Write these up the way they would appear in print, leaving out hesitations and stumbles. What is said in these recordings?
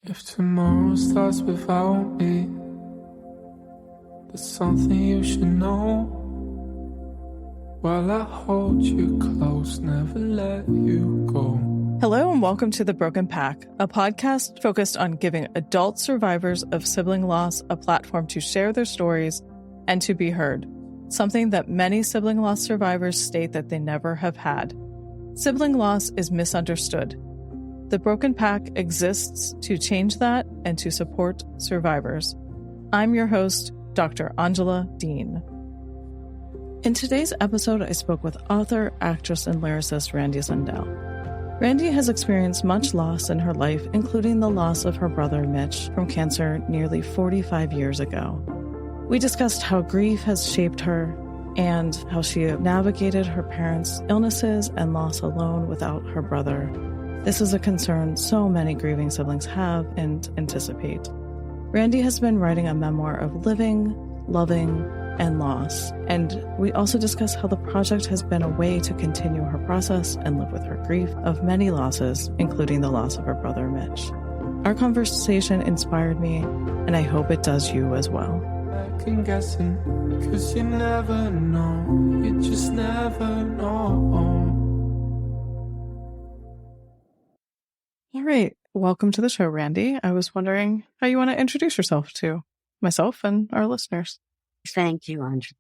If tomorrow starts without me, there's something you should know. While I hold you close, never let you go. Hello and welcome to The Broken Pack, a podcast focused on giving adult survivors of sibling loss a platform to share their stories and to be heard, something that many sibling loss survivors state that they never have had. Sibling loss is misunderstood. The Broken Pack exists to change that and to support survivors. I'm your host, Dr. Angela Dean. In today's episode, I spoke with author, actress, and lyricist Randye Sundell. Randye has experienced much loss in her life, including the loss of her brother Mitch from cancer nearly 45 years ago. We discussed how grief has shaped her and how she navigated her parents' illnesses and loss alone without her brother. This is a concern so many grieving siblings have and anticipate. Randye has been writing a memoir of living, loving, and loss, and we also discuss how the project has been a way to continue her process and live with her grief of many losses, including the loss of her brother Mitch. Our conversation inspired me, and I hope it does you as well. Second guessing, 'cause you never know, you just never know. All right. Welcome to the show, Randye. I was wondering how you want to introduce yourself to myself and our listeners. Thank you, Angela.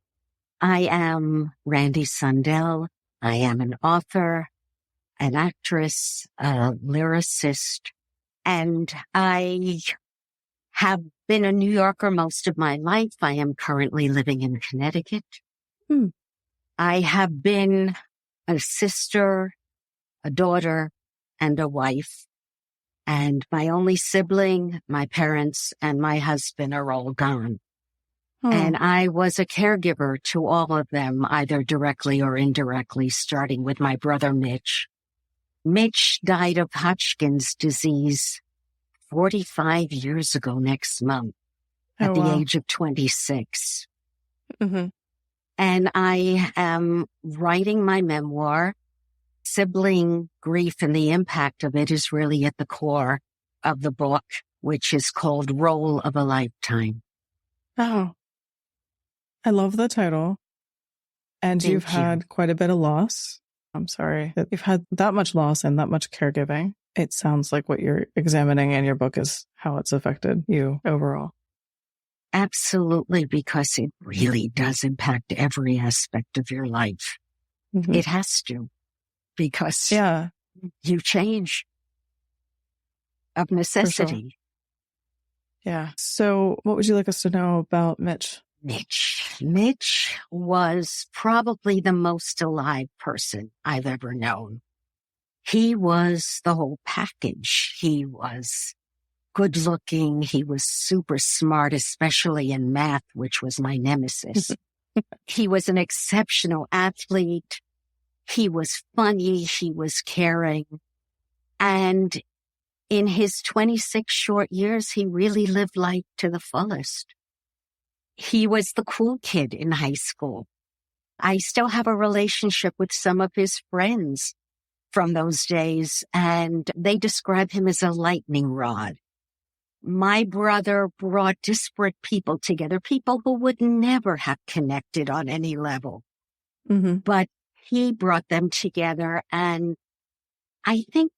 I am Randye Sundell. I am an author, an actress, a lyricist, and I have been a New Yorker most of my life. I am currently living in Connecticut. I have been a sister, a daughter, and a wife. And my only sibling, my parents, and my husband are all gone. And I was a caregiver to all of them, either directly or indirectly, starting with my brother Mitch. Mitch died of Hodgkin's disease 45 years ago next month at the age of 26. Mm-hmm. And I am writing my memoir. Sibling grief and the impact of it is really at the core of the book, which is called Role of a Lifetime. Oh, I love the title. And Thank you've had quite a bit of loss. I'm sorry that you've had that much loss and that much caregiving. It sounds like what you're examining in your book is how it's affected you overall. Absolutely, because it really does impact every aspect of your life. Mm-hmm. It has to, because you change of necessity. Sure. Yeah. So what would you like us to know about Mitch? Mitch was probably the most alive person I've ever known. He was the whole package. He was good looking. He was super smart, especially in math, which was my nemesis. He was an exceptional athlete. He was funny. He was caring. And in his 26 short years, he really lived life to the fullest. He was the cool kid in high school. I still have a relationship with some of his friends from those days, and they describe him as a lightning rod. My brother brought disparate people together, people who would never have connected on any level. Mm-hmm. But he brought them together, and I think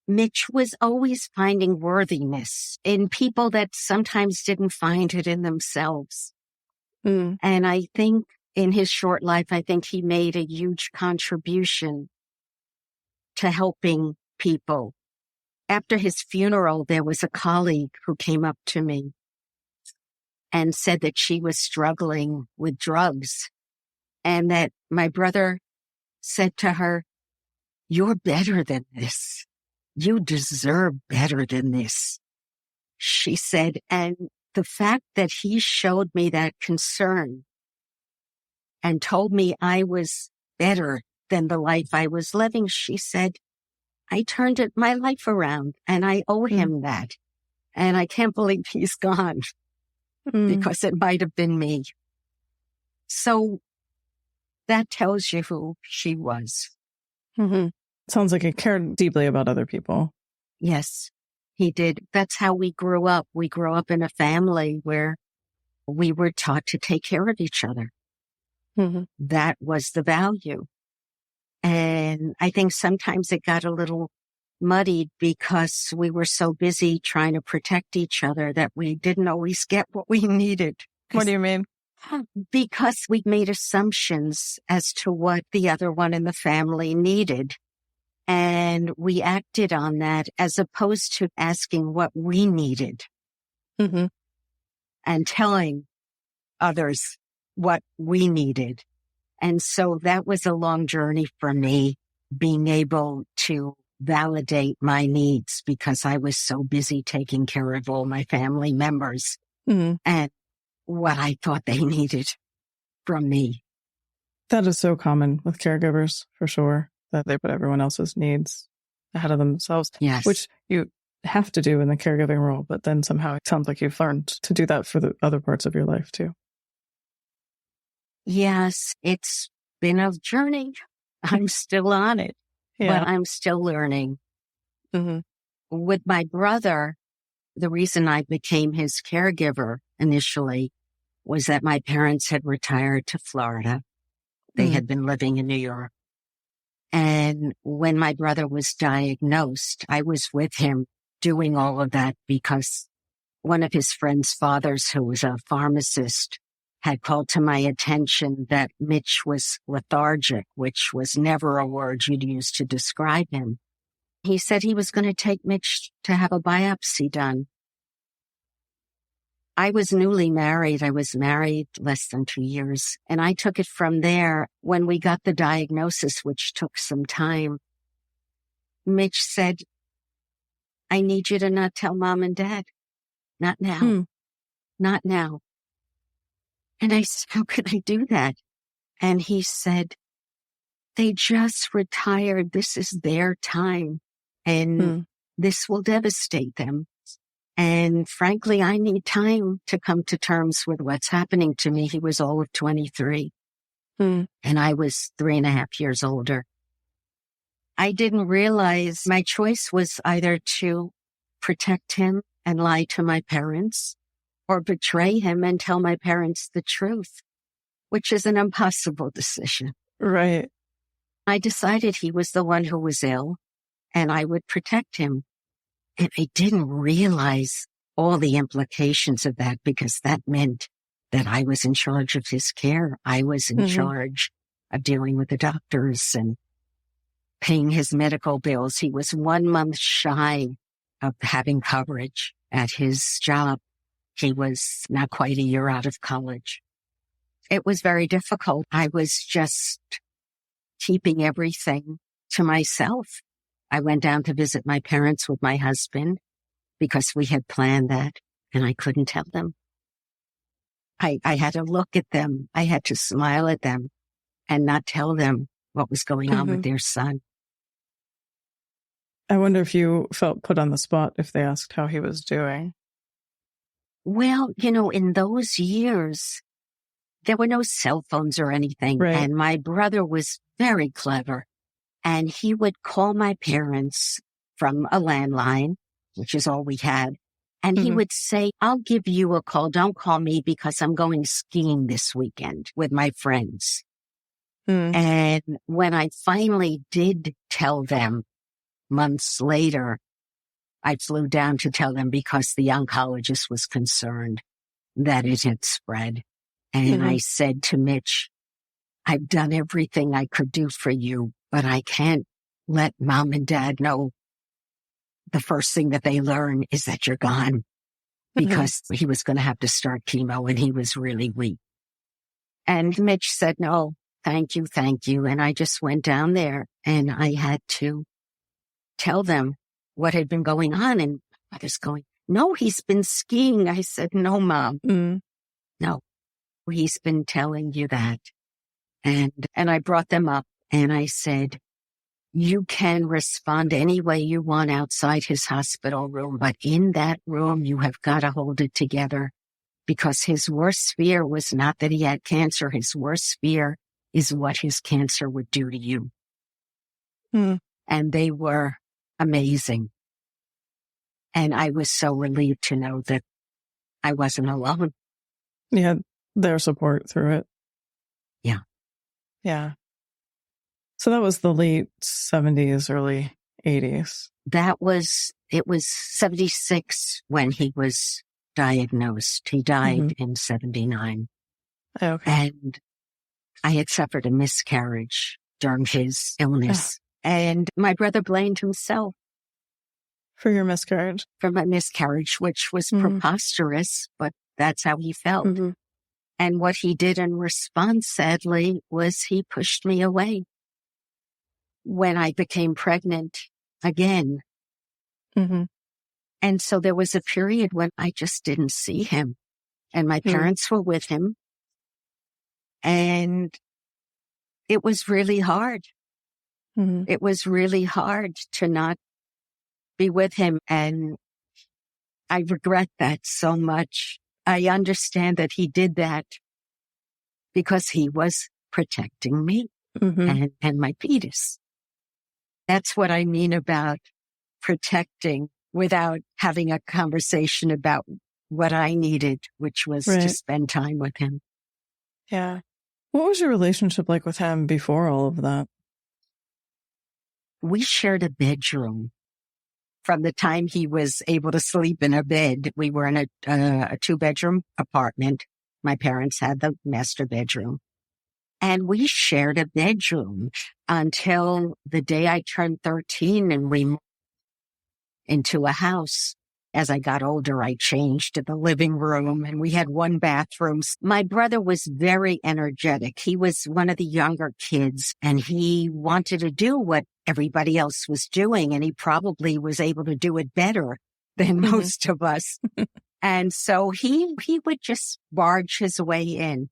Mitch was always finding worthiness in people that sometimes didn't find it in themselves. Mm. And I think in his short life, I think he made a huge contribution to helping people. After his funeral, there was a colleague who came up to me and said that she was struggling with drugs, and that my brother said to her, "You're better than this. You deserve better than this." She said, and the fact that he showed me that concern and told me I was better than the life I was living, she said, I turned my life around, and I owe him that. And I can't believe he's gone because it might have been me. So that tells you who she was. Mm-hmm. Sounds like he cared deeply about other people. Yes. He did. That's how we grew up. We grew up in a family where we were taught to take care of each other. Mm-hmm. That was the value. And I think sometimes it got a little muddied because we were so busy trying to protect each other that we didn't always get what we needed. What do you mean? Because we made assumptions as to what the other one in the family needed. And we acted on that as opposed to asking what we needed Mm-hmm. and telling others what we needed. And so that was a long journey for me, being able to validate my needs because I was so busy taking care of all my family members Mm-hmm. and what I thought they needed from me. That is so common with caregivers, for sure, that they put everyone else's needs ahead of themselves, Yes. which you have to do in the caregiving role. But then somehow it sounds like you've learned to do that for the other parts of your life, too. Yes, it's been a journey. I'm still on it, but I'm still learning. Mm-hmm. With my brother, the reason I became his caregiver initially was that my parents had retired to Florida. They had been living in New York. And when my brother was diagnosed, I was with him doing all of that because one of his friend's fathers, who was a pharmacist, had called to my attention that Mitch was lethargic, which was never a word you'd use to describe him. He said he was going to take Mitch to have a biopsy done. I was newly married. I was married less than 2 years, and I took it from there. When we got the diagnosis, which took some time, Mitch said, I need you to not tell Mom and Dad. Not now. Not now. And I said, how could I do that? And he said, they just retired. This is their time, and this will devastate them. And frankly, I need time to come to terms with what's happening to me. He was all of 23, and I was 3.5 years older. I didn't realize my choice was either to protect him and lie to my parents or betray him and tell my parents the truth, which is an impossible decision. Right. I decided he was the one who was ill and I would protect him. And I didn't realize all the implications of that because that meant that I was in charge of his care. I was in charge of dealing with the doctors and paying his medical bills. He was 1 month shy of having coverage at his job. He was not quite a year out of college. It was very difficult. I was just keeping everything to myself. I went down to visit my parents with my husband because we had planned that, and I couldn't tell them. I had to look at them. I had to smile at them and not tell them what was going on with their son. I wonder if you felt put on the spot if they asked how he was doing. Well, in those years, there were no cell phones or anything. Right. And my brother was very clever. And he would call my parents from a landline, which is all we had. And he would say, I'll give you a call. Don't call me because I'm going skiing this weekend with my friends. And when I finally did tell them months later, I flew down to tell them because the oncologist was concerned that it had spread. And I said to Mitch, I've done everything I could do for you, but I can't let Mom and Dad know the first thing that they learn is that you're gone because he was going to have to start chemo and he was really weak. And Mitch said, no, thank you, thank you. And I just went down there and I had to tell them what had been going on. And mother's going, no, he's been skiing. I said, no, Mom, no, he's been telling you that. And I brought them up and I said, you can respond any way you want outside his hospital room, but in that room, you have got to hold it together because his worst fear was not that he had cancer. His worst fear is what his cancer would do to you. And they were amazing. And I was so relieved to know that I wasn't alone. You had their support through it. Yeah. Yeah. So that was the late 70s, early 80s. It was 76 when he was diagnosed. He died in 79. Okay. And I had suffered a miscarriage during his illness. And my brother blamed himself For your miscarriage? for my miscarriage, which was preposterous, but that's how he felt. And what he did in response, sadly, was he pushed me away. When I became pregnant again. And so there was a period when I just didn't see him. And my parents were with him. And it was really hard. It was really hard to not be with him. And I regret that so much. I understand that he did that because he was protecting me and my fetus. That's what I mean about protecting without having a conversation about what I needed, which was to spend time with him. Yeah. What was your relationship like with him before all of that? We shared a bedroom. From the time he was able to sleep in a bed, we were in a 2-bedroom apartment. My parents had the master bedroom. And we shared a bedroom until the day I turned 13 and we moved into a house. As I got older, I changed to the living room and we had 1 bathroom. My brother was very energetic. He was one of the younger kids and he wanted to do what everybody else was doing. And he probably was able to do it better than most of us. And so he would just barge his way in.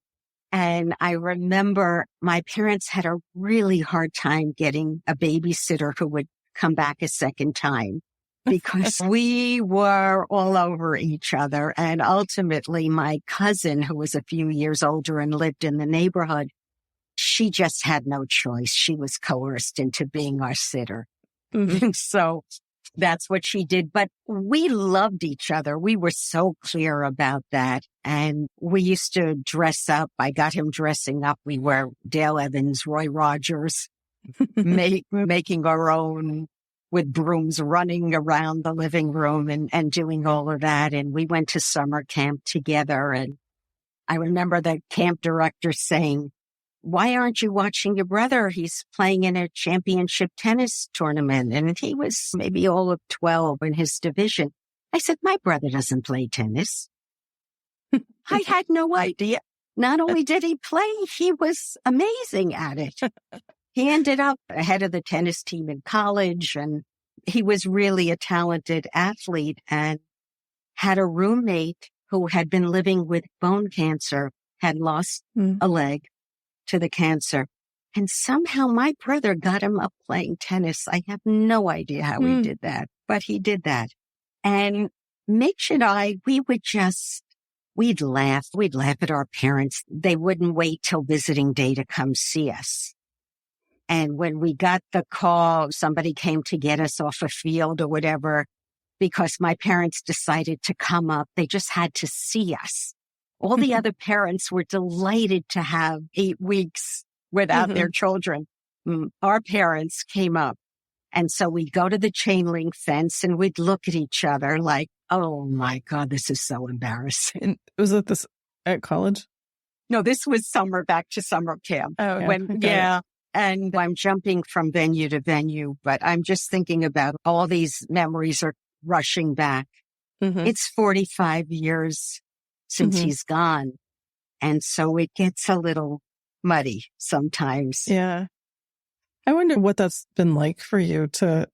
And I remember my parents had a really hard time getting a babysitter who would come back a second time because we were all over each other. And ultimately, my cousin, who was a few years older and lived in the neighborhood, she just had no choice. She was coerced into being our sitter. And so that's what she did. But we loved each other. We were so clear about that. And we used to dress up. I got him dressing up. We were Dale Evans, Roy Rogers, making our own with brooms, running around the living room and doing all of that. And we went to summer camp together. And I remember the camp director saying, "Why aren't you watching your brother? He's playing in a championship tennis tournament." And he was maybe all of 12 in his division. I said, "My brother doesn't play tennis." I had no idea. Not only did he play, he was amazing at it. He ended up ahead of the tennis team in college, and he was really a talented athlete and had a roommate who had been living with bone cancer, had lost a leg to the cancer. And somehow my brother got him up playing tennis. I have no idea how he did that, but he did that. And Mitch and I, we'd laugh at our parents. They wouldn't wait till visiting day to come see us. And when we got the call, somebody came to get us off a field or whatever, because my parents decided to come up. They just had to see us. All the other parents were delighted to have 8 weeks without their children. Our parents came up. And so we'd go to the chain link fence and we'd look at each other like, oh my God, this is so embarrassing. And was it this at college? No, this was back to summer camp. Oh, yeah. And I'm jumping from venue to venue, but I'm just thinking about all these memories are rushing back. It's 45 years since he's gone. And so it gets a little muddy sometimes. Yeah. I wonder what that's been like for you to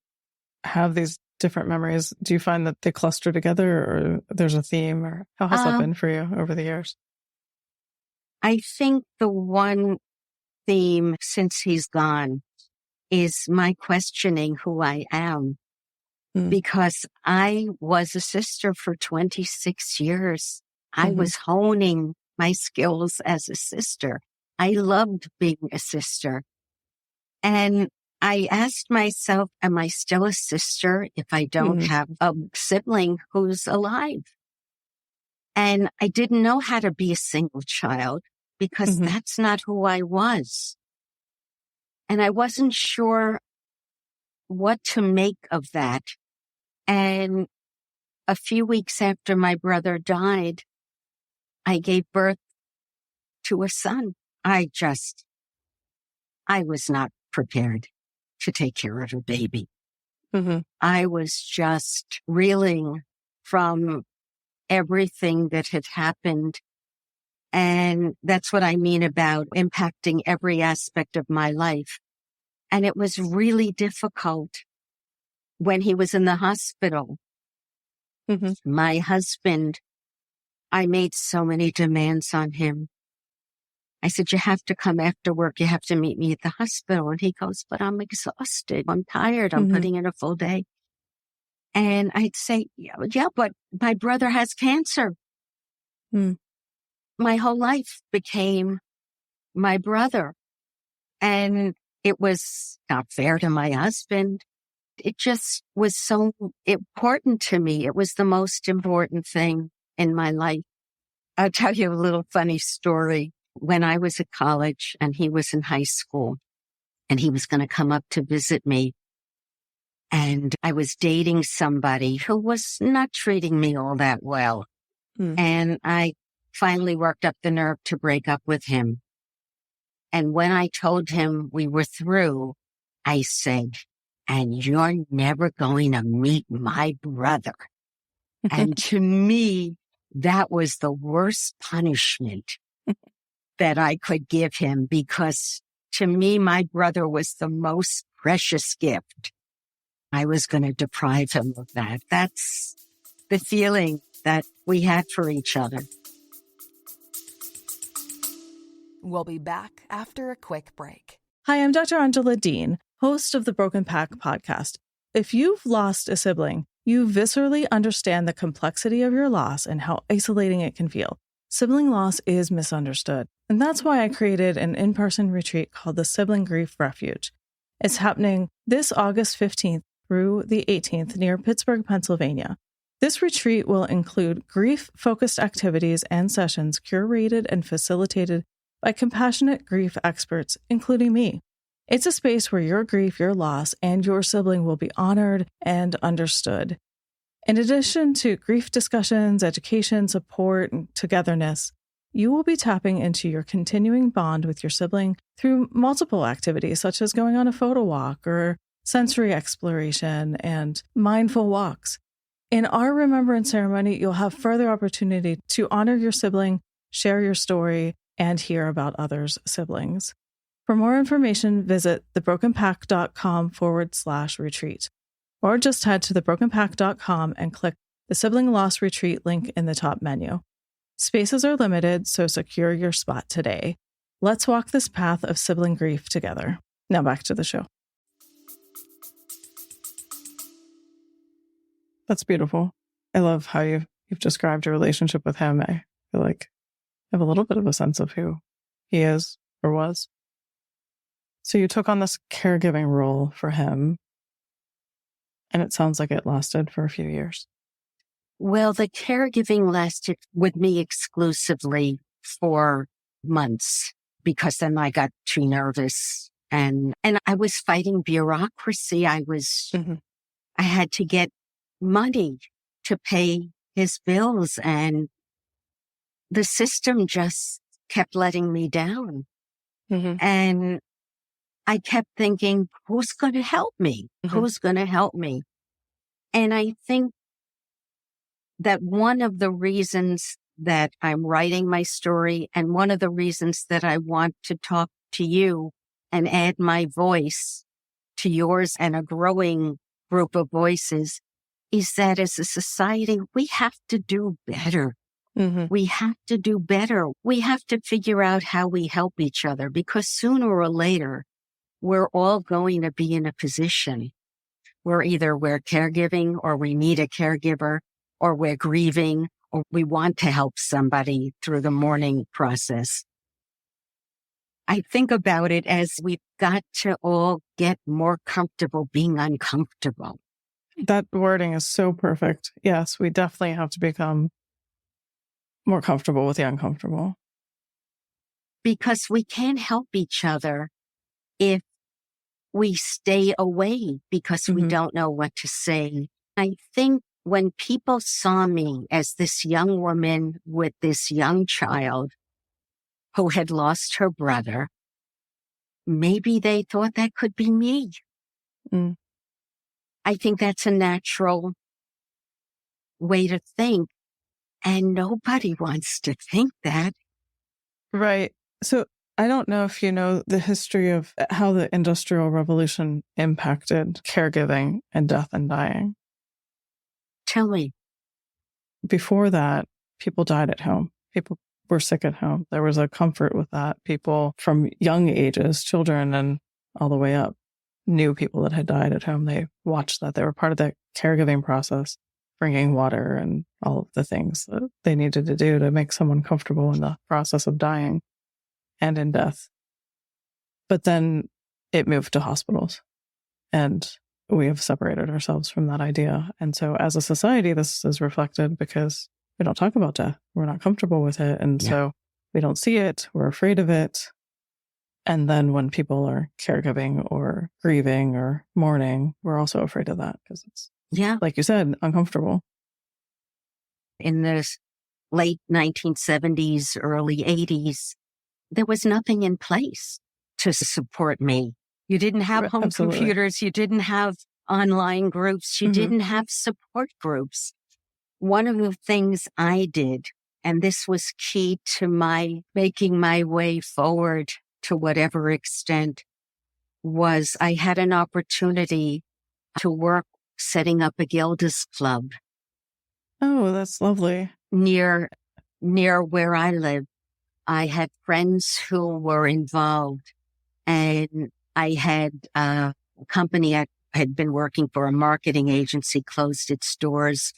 have these different memories. Do you find that they cluster together or there's a theme, or how has that been for you over the years? I think the one theme since he's gone is my questioning who I am, because I was a sister for 26 years. I was honing my skills as a sister. I loved being a sister. And I asked myself, am I still a sister if I don't have a sibling who's alive? And I didn't know how to be a single child because that's not who I was. And I wasn't sure what to make of that. And a few weeks after my brother died, I gave birth to a son. I was not prepared to take care of a baby. I was just reeling from everything that had happened. And that's what I mean about impacting every aspect of my life. And it was really difficult when he was in the hospital. My husband, I made so many demands on him. I said, you have to come after work. You have to meet me at the hospital. And he goes, but I'm exhausted. I'm tired. I'm putting in a full day. And I'd say, yeah, but my brother has cancer. My whole life became my brother. And it was not fair to my husband. It just was so important to me. It was the most important thing in my life. I'll tell you a little funny story. When I was at college and he was in high school and he was going to come up to visit me, and I was dating somebody who was not treating me all that well. And I finally worked up the nerve to break up with him. And when I told him we were through, I said, and you're never going to meet my brother. And to me, that was the worst punishment that I could give him, because to me, my brother was the most precious gift. I was going to deprive him of that. That's the feeling that we had for each other. We'll be back after a quick break. Hi, I'm Dr. Angela Dean, host of the Broken Pack podcast. If you've lost a sibling, you viscerally understand the complexity of your loss and how isolating it can feel. Sibling loss is misunderstood, and that's why I created an in-person retreat called the Sibling Grief Refuge. It's happening this August 15th through the 18th near Pittsburgh, Pennsylvania. This retreat will include grief-focused activities and sessions curated and facilitated by compassionate grief experts, including me. It's a space where your grief, your loss, and your sibling will be honored and understood. In addition to grief discussions, education, support, and togetherness, you will be tapping into your continuing bond with your sibling through multiple activities, such as going on a photo walk or sensory exploration and mindful walks. In our remembrance ceremony, you'll have further opportunity to honor your sibling, share your story, and hear about others' siblings. For more information, visit thebrokenpack.com/retreat, or just head to thebrokenpack.com and click the Sibling Loss Retreat link in the top menu. Spaces are limited, so secure your spot today. Let's walk this path of sibling grief together. Now back to the show. That's beautiful. I love how you've described your relationship with him. I feel like I have a little bit of a sense of who he is or was. So you took on this caregiving role for him, and it sounds like it lasted for a few years. Well, the caregiving lasted with me exclusively for months, because then I got too nervous and I was fighting bureaucracy. I had to get money to pay his bills, and the system just kept letting me down. And I kept thinking, who's going to help me? Who's going to help me? And I think that one of the reasons that I'm writing my story, and one of the reasons that I want to talk to you and add my voice to yours and a growing group of voices, is that as a society, we have to do better. We have to do better. We have to figure out how we help each other, because sooner or later, we're all going to be in a position where either we're caregiving, or we need a caregiver, or we're grieving, or we want to help somebody through the mourning process. I think about it as we've got to all get more comfortable being uncomfortable. That wording is so perfect. Yes, we definitely have to become more comfortable with the uncomfortable. Because we can't help each other if we stay away because we don't know what to say. I think when people saw me as this young woman with this young child who had lost her brother, maybe they thought that could be me. Mm. I think that's a natural way to think. And nobody wants to think that. Right. So I don't know if you know the history of how the Industrial Revolution impacted caregiving and death and dying. Tell me. Before that, people died at home. People were sick at home. There was a comfort with that. People from young ages, children and all the way up, knew people that had died at home. They watched that. They were part of the caregiving process, bringing water and all of the things that they needed to do to make someone comfortable in the process of dying and in death. But then it moved to hospitals, and we have separated ourselves from that idea. And so as a society, this is reflected because we don't talk about death. We're not comfortable with it. And so we don't see it. We're afraid of it. And then when people are caregiving or grieving or mourning, we're also afraid of that because it's, like you said, uncomfortable. In the late 1970s, early 80s, there was nothing in place to support me. You didn't have home computers. You didn't have online groups. You didn't have support groups. One of the things I did, and this was key to my making my way forward to whatever extent, was I had an opportunity to work setting up a Gilda's Club. Oh, that's lovely. Near where I live. I had friends who were involved, and I had a company I had been working for, a marketing agency, closed its doors.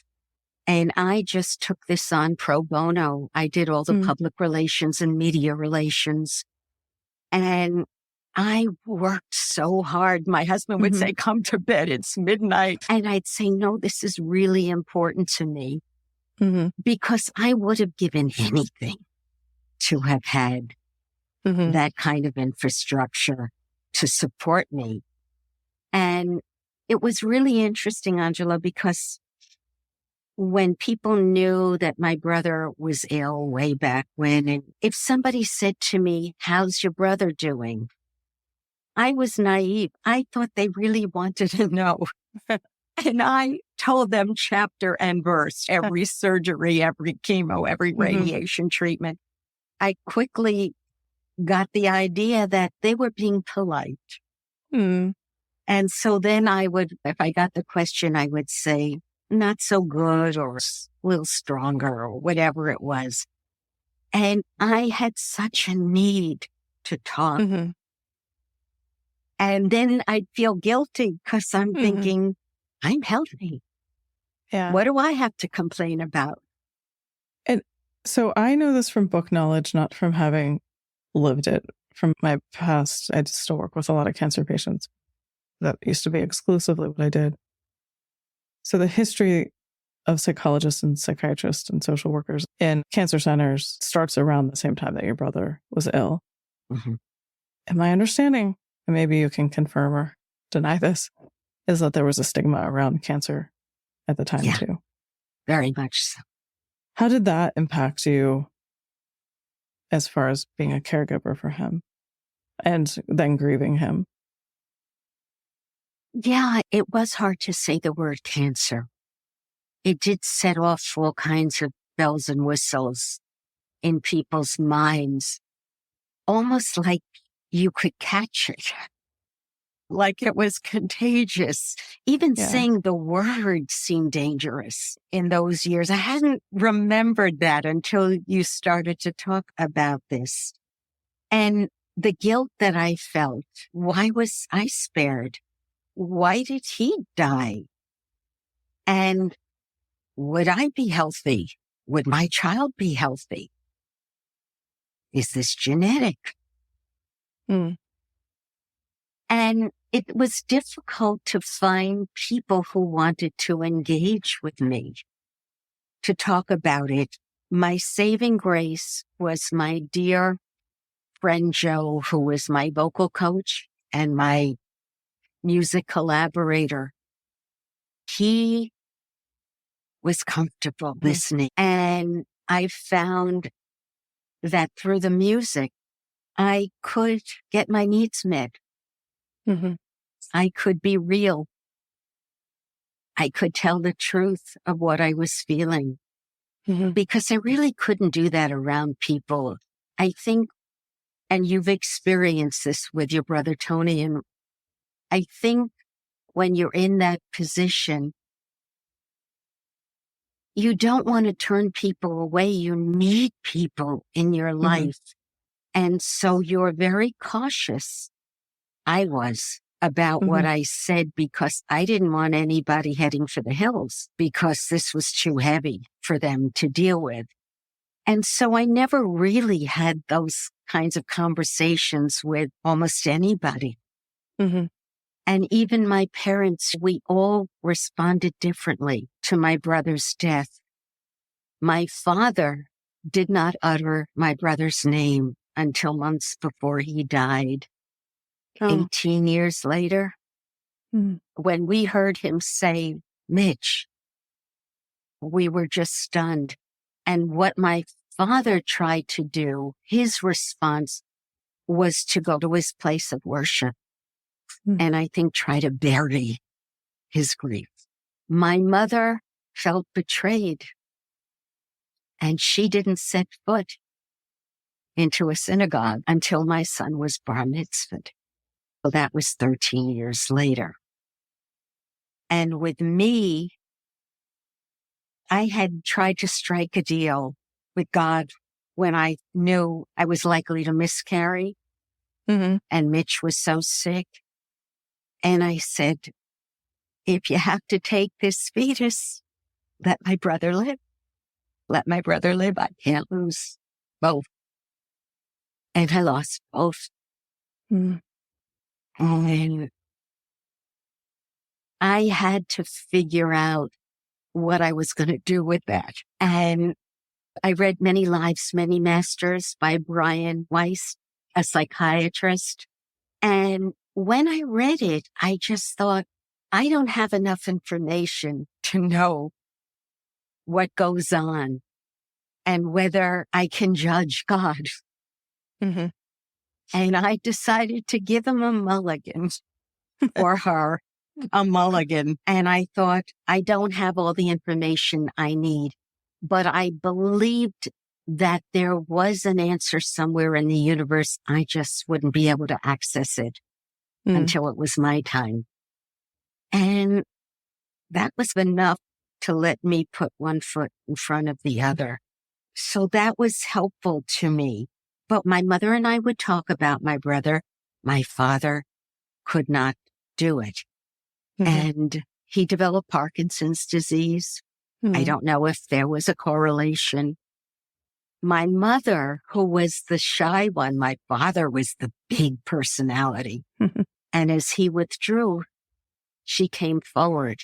And I just took this on pro bono. I did all the public relations and media relations. And I worked so hard. My husband would say, come to bed, it's midnight. And I'd say, no, this is really important to me. Because I would have given anything to have had that kind of infrastructure to support me. And it was really interesting, Angela, because when people knew that my brother was ill way back when, and if somebody said to me, how's your brother doing? I was naive. I thought they really wanted to know. And I told them chapter and verse, every surgery, every chemo, every radiation treatment. I quickly got the idea that they were being polite. And so then I would, if I got the question, I would say, not so good or a little stronger or whatever it was. And I had such a need to talk. And then I'd feel guilty because I'm thinking, I'm healthy. Yeah. What do I have to complain about? And so I know this from book knowledge, not from having lived it. From my past, I still work with a lot of cancer patients. That used to be exclusively what I did. So the history of psychologists and psychiatrists and social workers in cancer centers starts around the same time that your brother was ill. And my understanding, and maybe you can confirm or deny this, is that there was a stigma around cancer at the time too. Very much so. How did that impact you as far as being a caregiver for him and then grieving him? Yeah, it was hard to say the word cancer. It did set off all kinds of bells and whistles in people's minds, almost like you could catch it, like it was contagious. Even saying the word seemed dangerous in those years. I hadn't remembered that until you started to talk about this. And the guilt that I felt, why was I spared? Why did he die? And would I be healthy? Would my child be healthy? Is this genetic? Mm. And it was difficult to find people who wanted to engage with me, to talk about it. My saving grace was my dear friend Joe, who was my vocal coach and my music collaborator. He was comfortable listening. And I found that through the music, I could get my needs met. Mm-hmm. I could be real. I could tell the truth of what I was feeling, because I really couldn't do that around people. I think, and you've experienced this with your brother Tony, and I think when you're in that position, you don't want to turn people away. You need people in your life. And so you're very cautious. I was about what I said, because I didn't want anybody heading for the hills, because this was too heavy for them to deal with. And so I never really had those kinds of conversations with almost anybody. And even my parents, we all responded differently to my brother's death. My father did not utter my brother's name until months before he died. 18 years later, when we heard him say, Mitch, we were just stunned. And what my father tried to do, his response was to go to his place of worship and I think try to bury his grief. My mother felt betrayed, and she didn't set foot into a synagogue until my son was bar mitzvahed. So that was 13 years later. And with me, I had tried to strike a deal with God when I knew I was likely to miscarry, and Mitch was so sick. And I said, if you have to take this fetus, let my brother live. Let my brother live. I can't lose both. And I lost both. And I had to figure out what I was going to do with that. And I read Many Lives, Many Masters by Brian Weiss, a psychiatrist. And when I read it, I just thought, I don't have enough information to know what goes on and whether I can judge God. And I decided to give him a mulligan, or her a mulligan. And I thought, I don't have all the information I need, but I believed that there was an answer somewhere in the universe. I just wouldn't be able to access it until it was my time. And that was enough to let me put one foot in front of the other. So that was helpful to me. But my mother and I would talk about my brother. My father could not do it. And he developed Parkinson's disease. I don't know if there was a correlation. My mother, who was the shy one, my father was the big personality. And as he withdrew, she came forward.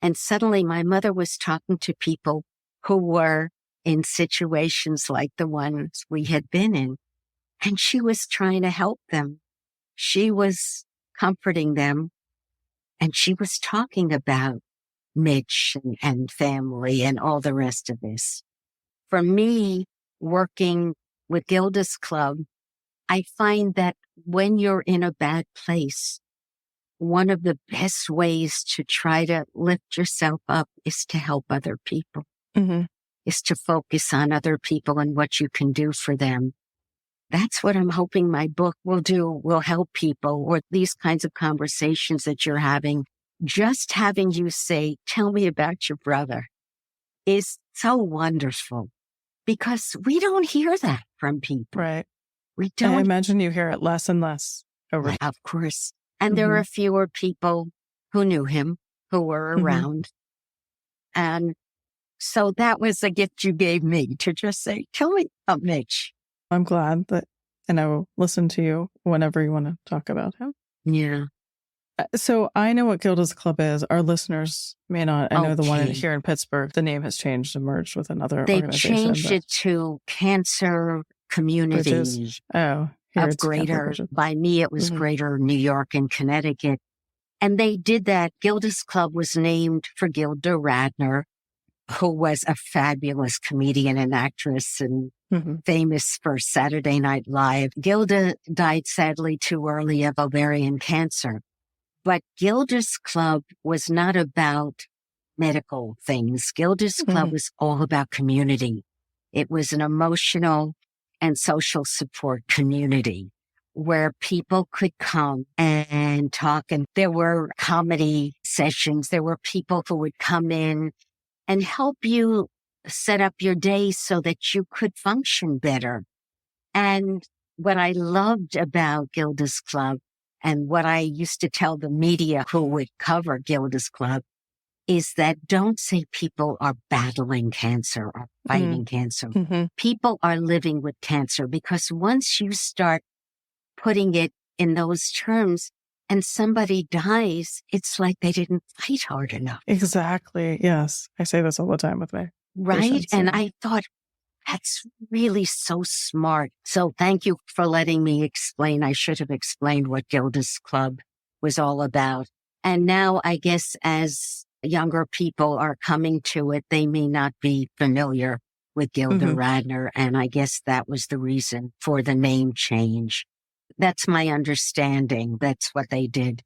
And suddenly my mother was talking to people who were in situations like the ones we had been in. And she was trying to help them. She was comforting them. And she was talking about Mitch and family and all the rest of this. For me, working with Gilda's Club, I find that when you're in a bad place, one of the best ways to try to lift yourself up is to help other people, is to focus on other people and what you can do for them. That's what I'm hoping my book will do, will help people, or these kinds of conversations that you're having. Just having you say, tell me about your brother, is so wonderful, because we don't hear that from people. Right. We don't. I imagine you hear it less and less over. Of course. And there are fewer people who knew him, who were around. And so that was a gift you gave me, to just say, tell me about Mitch. I'm glad that and I will listen to you whenever you want to talk about him. Yeah. So I know what Gilda's Club is. Our listeners may not. I know the one Okay. here in Pittsburgh, the name has changed and merged with another They organization. changed it to Cancer Community Bridges. Oh, here of it's Cancer Greater, Bridges. by me it was Mhm. Greater New York and Connecticut. And they did that. Gilda's Club was named for Gilda Radner, who was a fabulous comedian and actress and Mhm. famous for Saturday Night Live. Gilda died sadly too early of ovarian cancer. But Gilda's Club was not about medical things. Gilda's Club Mhm. was all about community. It was an emotional and social support community where people could come and talk. And there were comedy sessions. There were people who would come in and help you set up your day so that you could function better. And what I loved about Gilda's Club, and what I used to tell the media who would cover Gilda's Club, is that don't say people are battling cancer or fighting cancer. Mhm. People are living with cancer, because once you start putting it in those terms and somebody dies, it's like they didn't fight hard enough. Exactly. Yes. I say this all the time with my Right? patients, And yeah. I thought, that's really so smart. So thank you for letting me explain. I should have explained what Gilda's Club was all about. And now I guess as younger people are coming to it, they may not be familiar with Gilda Mhm. Radner. And I guess that was the reason for the name change. That's my understanding. That's what they did.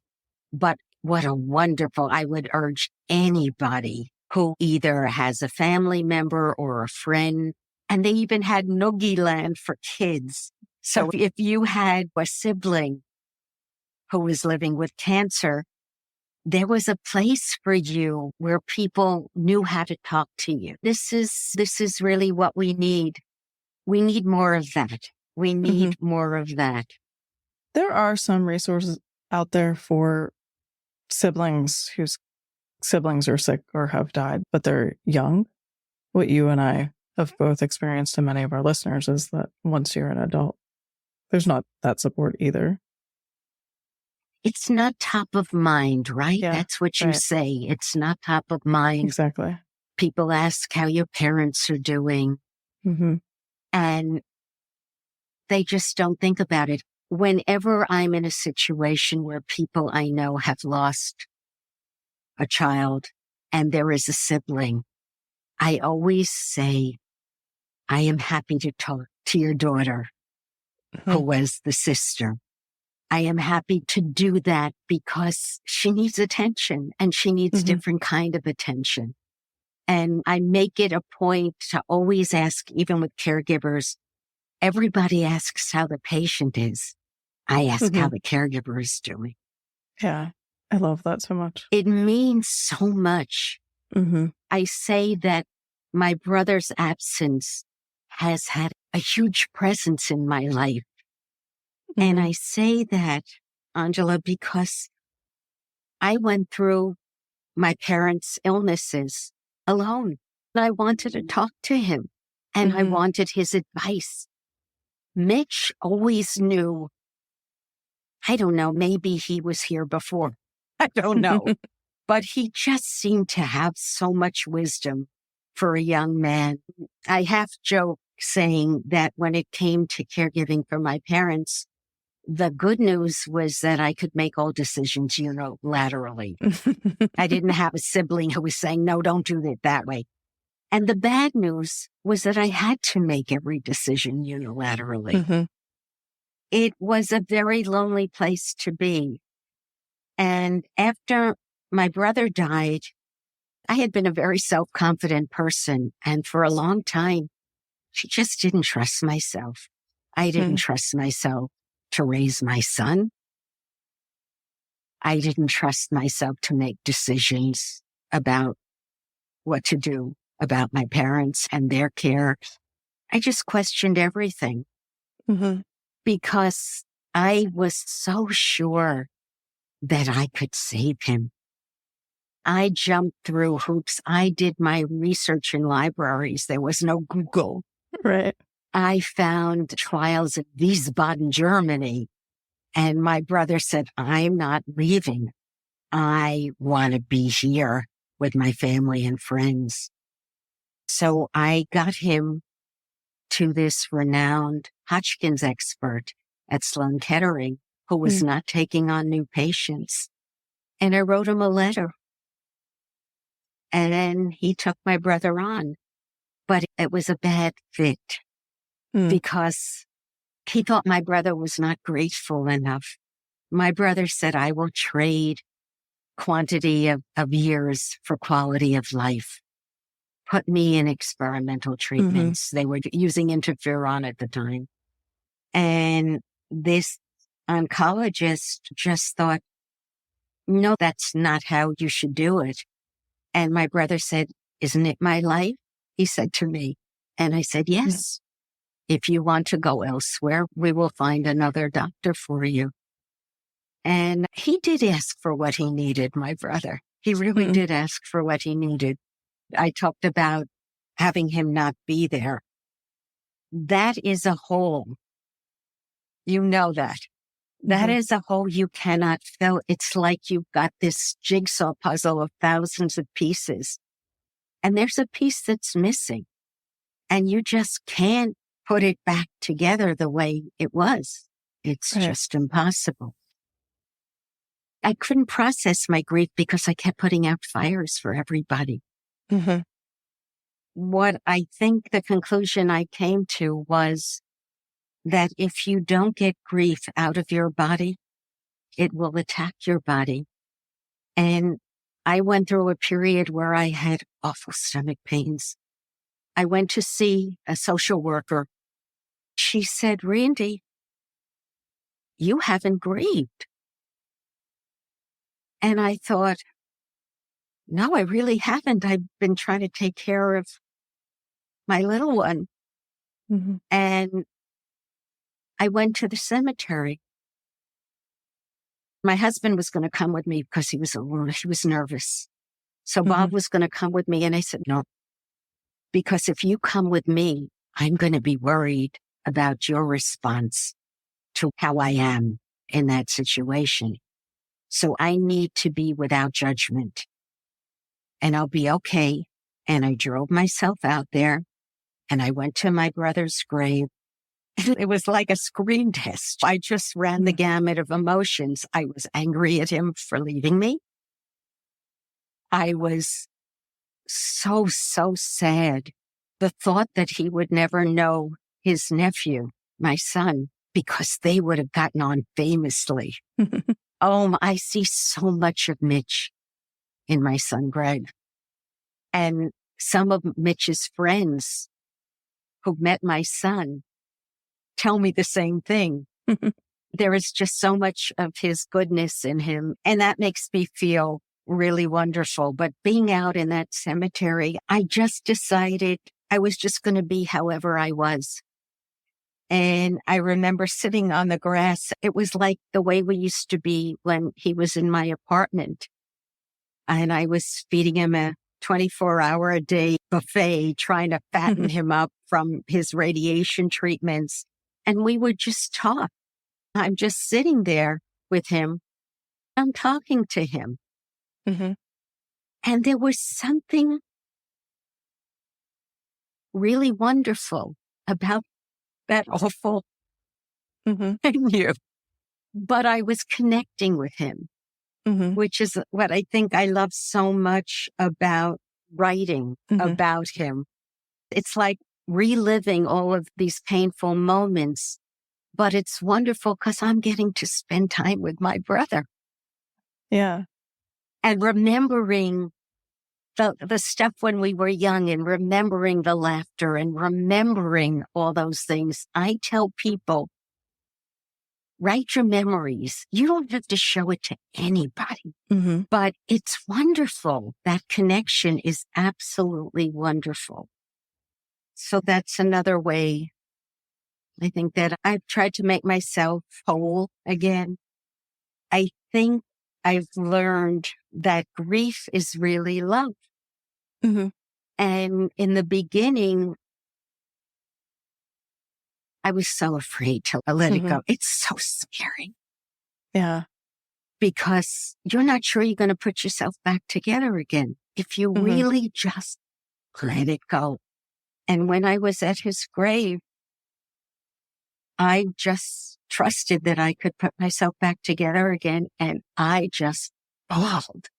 But what a wonderful, I would urge anybody who either has a family member or a friend, and they even had Noogie Land for kids. So if you had a sibling who was living with cancer, there was a place for you where people knew how to talk to you. This is really what we need. We need more of that. We need more of that. There are some resources out there for siblings whose siblings are sick or have died, but they're young. What you and I have both experienced, and many of our listeners, is that once you're an adult, there's not that support either. It's not top of mind, right? Yeah, That's what you right. say. It's not top of mind. Exactly. People ask how your parents are doing, Mhm. and they just don't think about it. Whenever I'm in a situation where people I know have lost a child and there is a sibling, I always say, I am happy to talk to your daughter, who was the sister. I am happy to do that because she needs attention, and she needs different kind of attention. And I make it a point to always ask, even with caregivers, everybody asks how the patient is. I ask how the caregiver is doing. Yeah, I love that so much. It means so much. I say that my brother's absence has had a huge presence in my life. And I say that, Angela, because I went through my parents' illnesses alone. I wanted to talk to him, and I wanted his advice. Mitch always knew, I don't know, maybe he was here before. I don't know. But he just seemed to have so much wisdom for a young man. I half joke saying that when it came to caregiving for my parents, the good news was that I could make all decisions unilaterally. I didn't have a sibling who was saying, no, don't do it that way. And the bad news was that I had to make every decision unilaterally. It was a very lonely place to be. And after my brother died, I had been a very self-confident person. And for a long time, I just didn't trust myself. I didn't trust myself to raise my son. I didn't trust myself to make decisions about what to do about my parents and their care. I just questioned everything because I was so sure that I could save him. I jumped through hoops. I did my research in libraries. There was no Google. Right. I found trials in Wiesbaden, Germany. And my brother said, I'm not leaving. I want to be here with my family and friends. So I got him to this renowned Hodgkin's expert at Sloan Kettering who was not taking on new patients. And I wrote him a letter. And then he took my brother on. But it was a bad fit because he thought my brother was not grateful enough. My brother said, I will trade quantity of years for quality of life. Put me in experimental treatments. They were using interferon at the time. And this oncologist just thought, no, that's not how you should do it. And my brother said, isn't it my life? He said to me. And I said, yes. If you want to go elsewhere, we will find another doctor for you. And he did ask for what he needed, my brother. He really did ask for what he needed. I talked about having him not be there. That is a hole. You know that. That is a hole you cannot fill. It's like you've got this jigsaw puzzle of thousands of pieces. And there's a piece that's missing. And you just can't put it back together the way it was. It's just impossible. I couldn't process my grief because I kept putting out fires for everybody. What I think the conclusion I came to was that if you don't get grief out of your body, it will attack your body. And I went through a period where I had awful stomach pains. I went to see a social worker. She said, Randye, you haven't grieved. And I thought, no, I really haven't. I've been trying to take care of my little one. And I went to the cemetery. My husband was going to come with me because he was nervous. So Bob was going to come with me. And I said, no, because if you come with me, I'm going to be worried about your response to how I am in that situation. So I need to be without judgment and I'll be okay. And I drove myself out there and I went to my brother's grave. It was like a screen test. I just ran the gamut of emotions. I was angry at him for leaving me. I was so sad. The thought that he would never know his nephew, my son, because they would have gotten on famously. I see so much of Mitch in my son, Greg. And some of Mitch's friends who met my son tell me the same thing. There is just so much of his goodness in him. And that makes me feel really wonderful. But being out in that cemetery, I just decided I was just going to be however I was. And I remember sitting on the grass. It was like the way we used to be when he was in my apartment. And I was feeding him a 24-hour-a-day buffet, trying to fatten him up from his radiation treatments. And we would just talk. I'm just sitting there with him. I'm talking to him. And there was something really wonderful about that awful you. But I was connecting with him, which is what I think I love so much about writing about him. It's like reliving all of these painful moments, but it's wonderful because I'm getting to spend time with my brother. Yeah. And remembering the stuff when we were young and remembering the laughter and remembering all those things. I tell people, write your memories. You don't have to show it to anybody, but it's wonderful. That connection is absolutely wonderful. So that's another way I think that I've tried to make myself whole again. I think I've learned that grief is really love. And in the beginning, I was so afraid to let it Mhm. go. It's so scary Yeah. because you're not sure you're going to put yourself back together again if you Mhm. really just let it go. And when I was at his grave, I just trusted that I could put myself back together again, and I just bawled.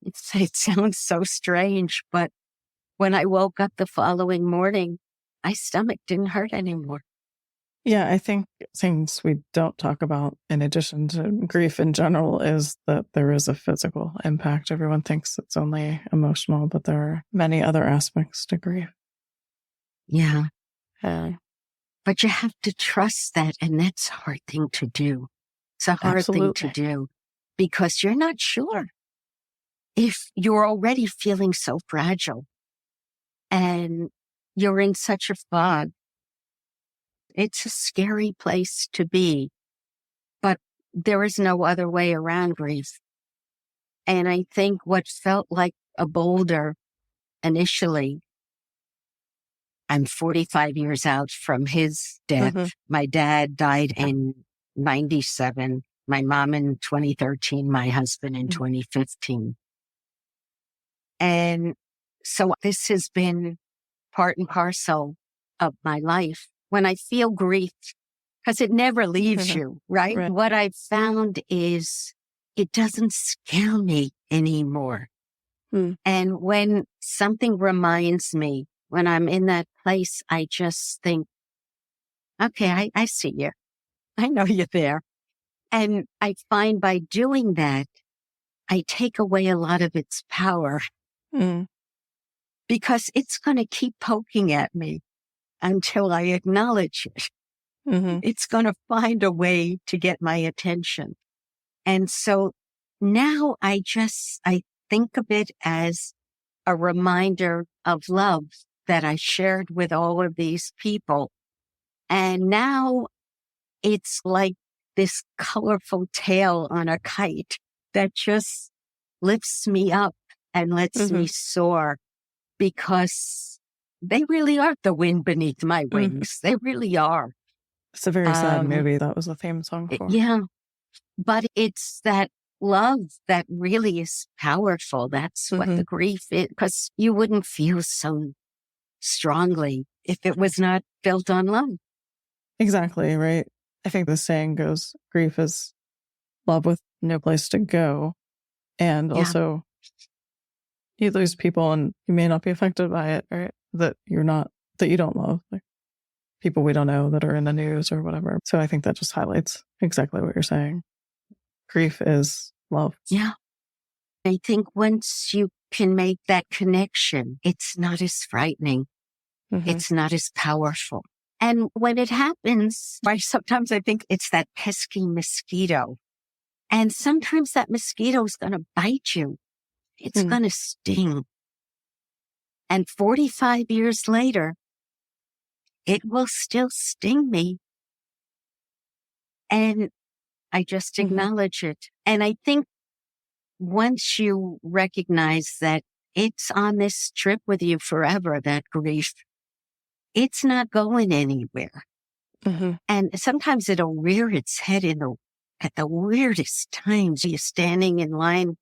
It sounds so strange, but when I woke up the following morning, my stomach didn't hurt anymore. Yeah, I think things we don't talk about in addition to grief in general is that there is a physical impact. Everyone thinks it's only emotional, but there are many other aspects to grief. Yeah, Uh, but you have to trust that, and that's a hard thing to do. It's a hard thing to Absolutely. do because you're not sure if you're already feeling so fragile and you're in such a fog. It's a scary place to be, but there is no other way around grief. And I think what felt like a boulder initially, I'm 45 years out from his death. Mhm. My dad died in 97, my mom in 2013, my husband in Mhm. 2015. And so this has been part and parcel of my life. When I feel grief, because it never leaves Mhm. you, right? Right. What I've found is it doesn't scare me anymore. Mm. And when something reminds me, when I'm in that place, I just think, okay, I see you. I know you're there. And I find by doing that, I take away a lot of its power Mm. because it's going to keep poking at me until I acknowledge it. Mhm. It's going to find a way to get my attention. And so now I think of it as a reminder of love that I shared with all of these people. And now it's like this colorful tail on a kite that just lifts me up and lets me Mhm. soar because they really are the wind beneath my Mhm. wings. They really are. It's a very sad movie. That was a theme song for. Yeah, but it's that love that really is powerful. That's what the Mhm. grief is, because you wouldn't feel so strongly if it was not built on love. Exactly, right? I think the saying goes, grief is love with no place to go. And Yeah, also, you lose people and you may not be affected by it, right? That you don't love, like people we don't know that are in the news or whatever. So I think that just highlights exactly what you're saying. Grief is love. yeah. I think once you can make that connection, it's not as frightening. Mhm. It's not as powerful. And when it happens, sometimes I think it's that pesky mosquito. And sometimes that mosquito is going to bite you. It's Mm. going to sting. And 45 years later, it will still sting me. And I just Mhm. acknowledge it. And I think once you recognize that it's on this trip with you forever, that grief, it's not going anywhere. Mhm. And sometimes it'll rear its head at the weirdest times. You're standing in line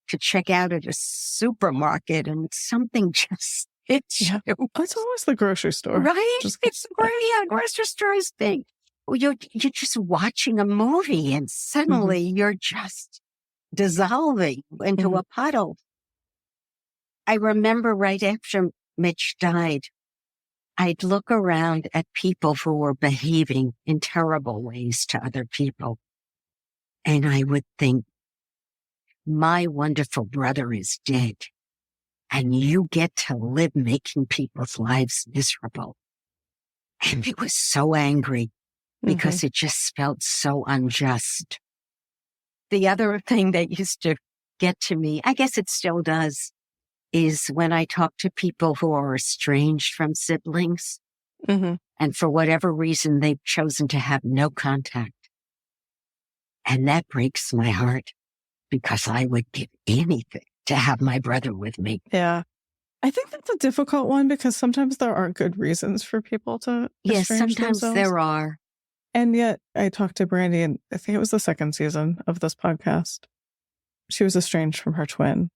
to check out at a supermarket and something just hits Yeah. you. It's always the grocery store. Right? Just It's great. Yeah, grocery stores thing. You're just watching a movie and suddenly you're just dissolving into Mhm. a puddle. I remember right after Mitch died, I'd look around at people who were behaving in terrible ways to other people. And I would think, my wonderful brother is dead. And you get to live making people's lives miserable. And it was so angry because Mhm. it just felt so unjust. The other thing that used to get to me, I guess it still does, is when I talk to people who are estranged from siblings Mhm. and for whatever reason they've chosen to have no contact. And that breaks my heart because I would give anything to have my brother with me. Yeah. I think that's a difficult one because sometimes there are good reasons for people to Yes, estrange sometimes themselves. there are. And yet I talked to Randye, and I think it was the second season of this podcast. She was estranged from her twin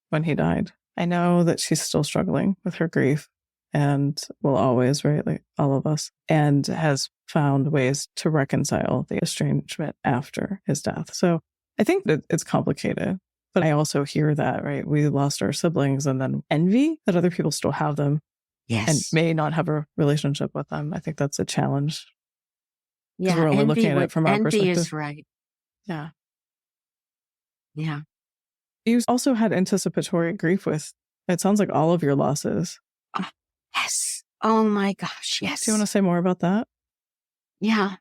when he died. I know that she's still struggling with her grief and will always, right? Like all of us, and has found ways to reconcile the estrangement after his death. So I think that it's complicated, but I also hear that, right? We lost our siblings and then envy that other people still have them and Yes. may not have a relationship with them. I think that's a challenge. Yeah, we're only looking at it from our envy perspective. is right. Yeah. Yeah. You also had anticipatory grief with, it sounds like all of your losses. Yes. Oh my gosh. Yes. Do you want to say more about that? Yeah.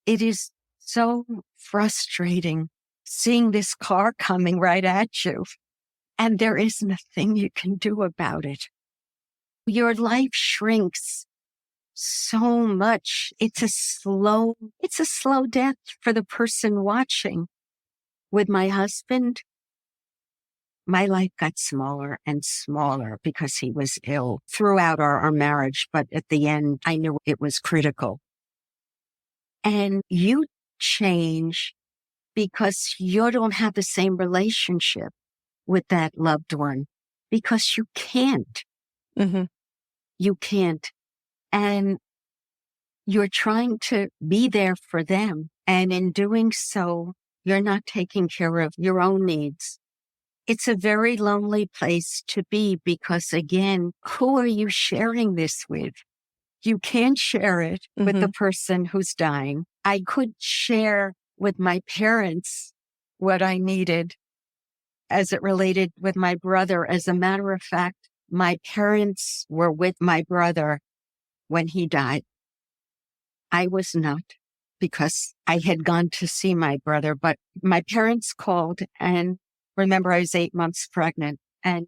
It is so frustrating seeing this car coming right at you, and there is nothing you can do about it. Your life shrinks so much. It's a slow death for the person watching. With my husband, my life got smaller and smaller because he was ill throughout our marriage. But at the end, I knew it was critical. And you change because you don't have the same relationship with that loved one because you can't. Mm-hmm. You can't. And you're trying to be there for them. And in doing so, you're not taking care of your own needs. It's a very lonely place to be because, again, who are you sharing this with? You can't share it with the person who's dying. I could share with my parents what I needed as it related with my brother. As a matter of fact, my parents were with my brother when he died. I was not, because I had gone to see my brother, but my parents called, and remember I was 8 months pregnant, and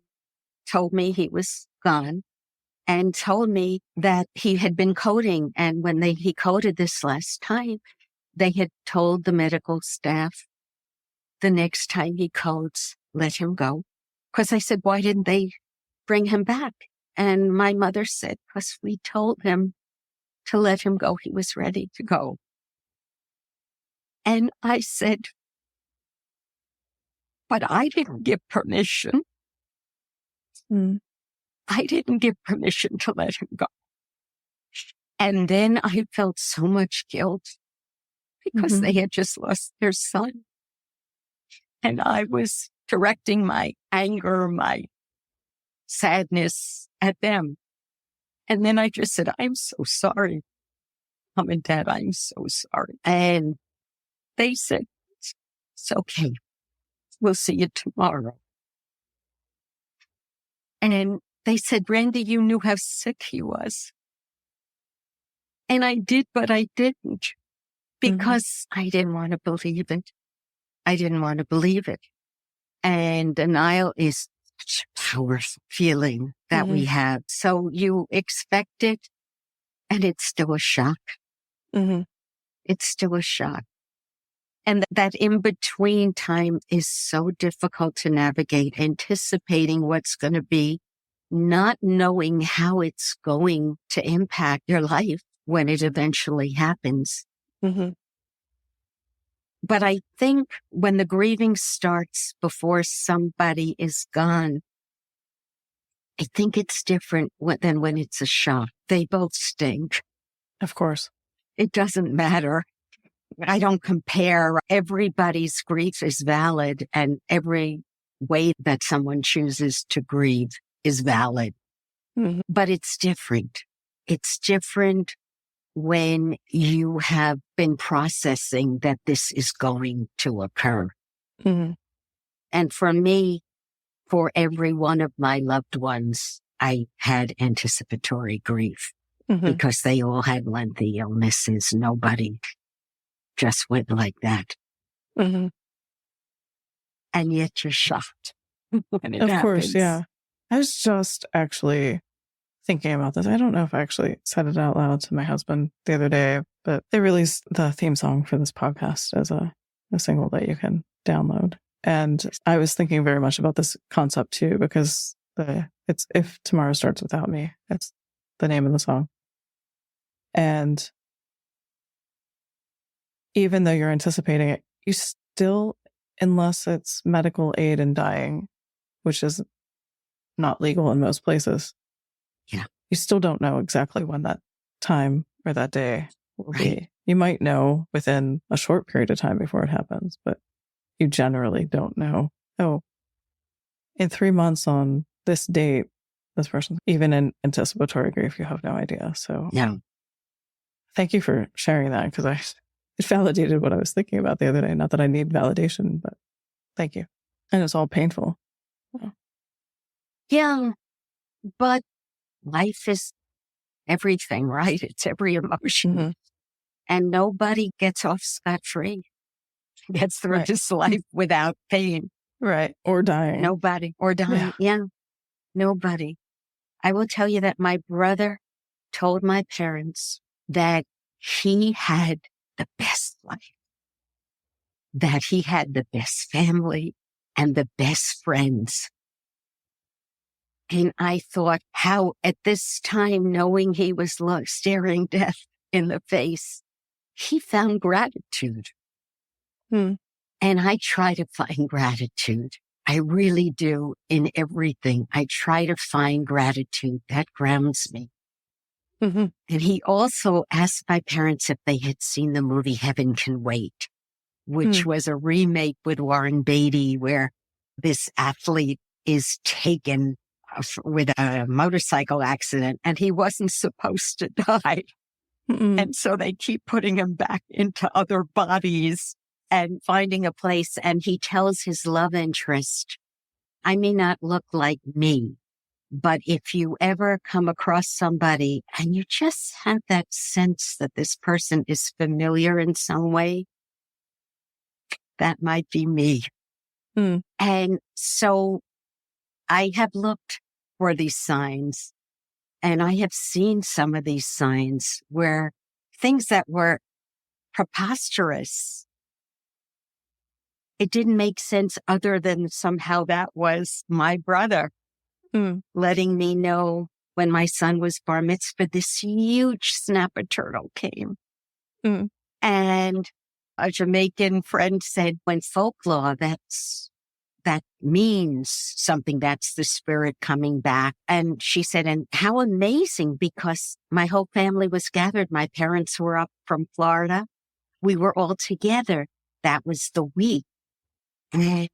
told me he was gone and told me that he had been coding. And when he coded this last time, they had told the medical staff, the next time he codes, let him go. Because I said, why didn't they bring him back? And my mother said, because we told him to let him go. He was ready to go. And I said, but I didn't give permission. I didn't give permission to let him go. And then I felt so much guilt because they had just lost their son. And I was directing my anger, my sadness at them. And then I just said, I'm so sorry, Mom and Dad, I'm so sorry. And they said, it's okay. We'll see you tomorrow. And they said, Randye, you knew how sick he was. And I did, but I didn't, because I didn't want to believe it. I didn't want to believe it. And denial is such a powerful feeling that we have. So you expect it, and it's still a shock. It's still a shock. And that in-between time is so difficult to navigate, anticipating what's going to be, not knowing how it's going to impact your life when it eventually happens. But I think when the grieving starts before somebody is gone, I think it's different than when it's a shock. They both sting. Of course. It doesn't matter. I don't compare. Everybody's grief is valid, and every way that someone chooses to grieve is valid. But it's different. It's different when you have been processing that this is going to occur. And for me, for every one of my loved ones, I had anticipatory grief because they all had lengthy illnesses. Nobody just went like that. And yet you're shocked when it happens. Of course, yeah. I was just actually thinking about this. I don't know if I actually said it out loud to my husband the other day, but they released the theme song for this podcast as a single that you can download. And I was thinking very much about this concept too, because it's If Tomorrow Starts Without Me. It's the name of the song. And even though you're anticipating it, you still, unless it's medical aid in dying, which is not legal in most places, you still don't know exactly when that time or that day will be. You might know within a short period of time before it happens, but you generally don't know. Oh, in 3 months on this date, this person, even in anticipatory grief, you have no idea. So thank you for sharing that, because it validated what I was thinking about the other day. Not that I need validation, but thank you. And it's all painful. Yeah, but life is everything, right? It's every emotion. Mm-hmm. And nobody gets off scot-free, gets through this life without pain. Right. Or dying. Nobody. Or dying. Yeah. Nobody. I will tell you that my brother told my parents that he had the best life, that he had the best family and the best friends. And I thought how at this time, knowing he was staring death in the face, he found gratitude. And I try to find gratitude. I really do in everything. I try to find gratitude. That grounds me. And he also asked my parents if they had seen the movie Heaven Can Wait, which was a remake with Warren Beatty, where this athlete is taken with a motorcycle accident and he wasn't supposed to die. And so they keep putting him back into other bodies and finding a place. And he tells his love interest, I may not look like me, but if you ever come across somebody and you just have that sense that this person is familiar in some way, that might be me. And so I have looked for these signs, and I have seen some of these signs where things that were preposterous, it didn't make sense other than somehow that was my brother letting me know when my son was bar mitzvah, this huge snapper turtle came. And a Jamaican friend said, when folklore, that means something, that's the spirit coming back. And she said, and how amazing, because my whole family was gathered. My parents were up from Florida. We were all together. That was the week. And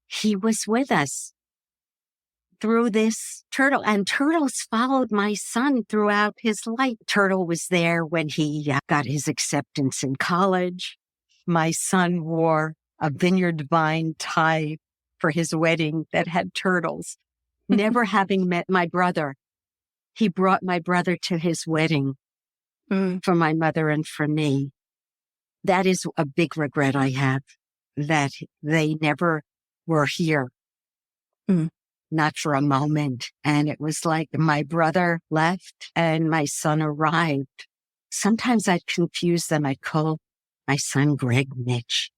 he was with us through this turtle, and turtles followed my son throughout his life. Turtle was there when he got his acceptance in college. My son wore a vineyard vine tie for his wedding that had turtles. Never having met my brother, he brought my brother to his wedding for my mother and for me. That is a big regret I have, that they never were here. Not for a moment. And it was like my brother left and my son arrived. Sometimes I'd confuse them. I'd call my son Greg Mitch.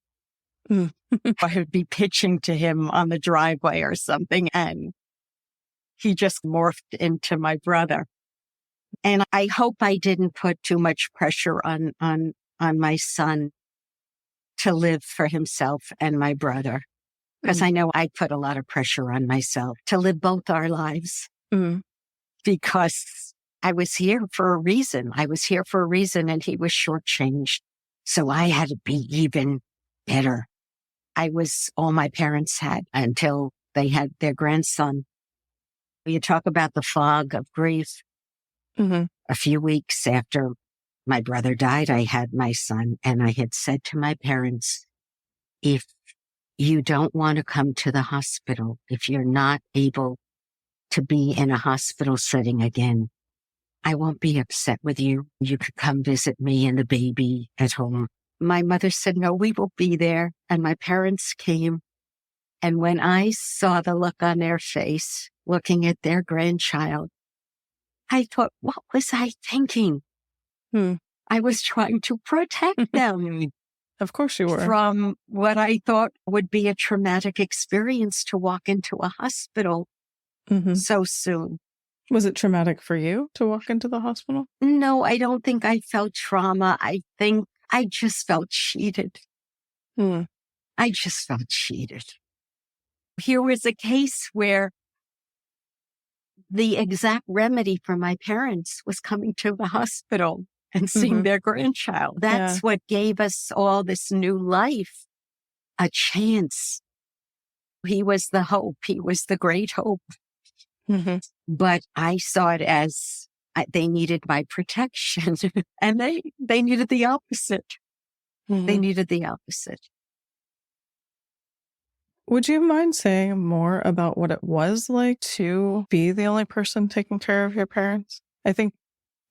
I would be pitching to him on the driveway or something, and he just morphed into my brother. And I hope I didn't put too much pressure on my son to live for himself and my brother, because I know I put a lot of pressure on myself to live both our lives, because I was here for a reason. I was here for a reason, and he was shortchanged. So I had to be even better. I was all my parents had until they had their grandson. You talk about the fog of grief. A few weeks after my brother died, I had my son, and I had said to my parents, if you don't want to come to the hospital, if you're not able to be in a hospital setting again, I won't be upset with you. You could come visit me and the baby at home. My mother said, no, we will be there. And my parents came. And when I saw the look on their face, looking at their grandchild, I thought, what was I thinking? I was trying to protect them. Of course you were. from what I thought would be a traumatic experience to walk into a hospital so soon. Was it traumatic for you to walk into the hospital? No, I don't think I felt trauma. I think I just felt cheated. I just felt cheated. Here was a case where the exact remedy for my parents was coming to the hospital and seeing their grandchild. That's what gave us all this new life, a chance. He was the hope. He was the great hope. But I saw it as they needed my protection and they needed the opposite. They needed the opposite. Would you mind saying more about what it was like to be the only person taking care of your parents? I think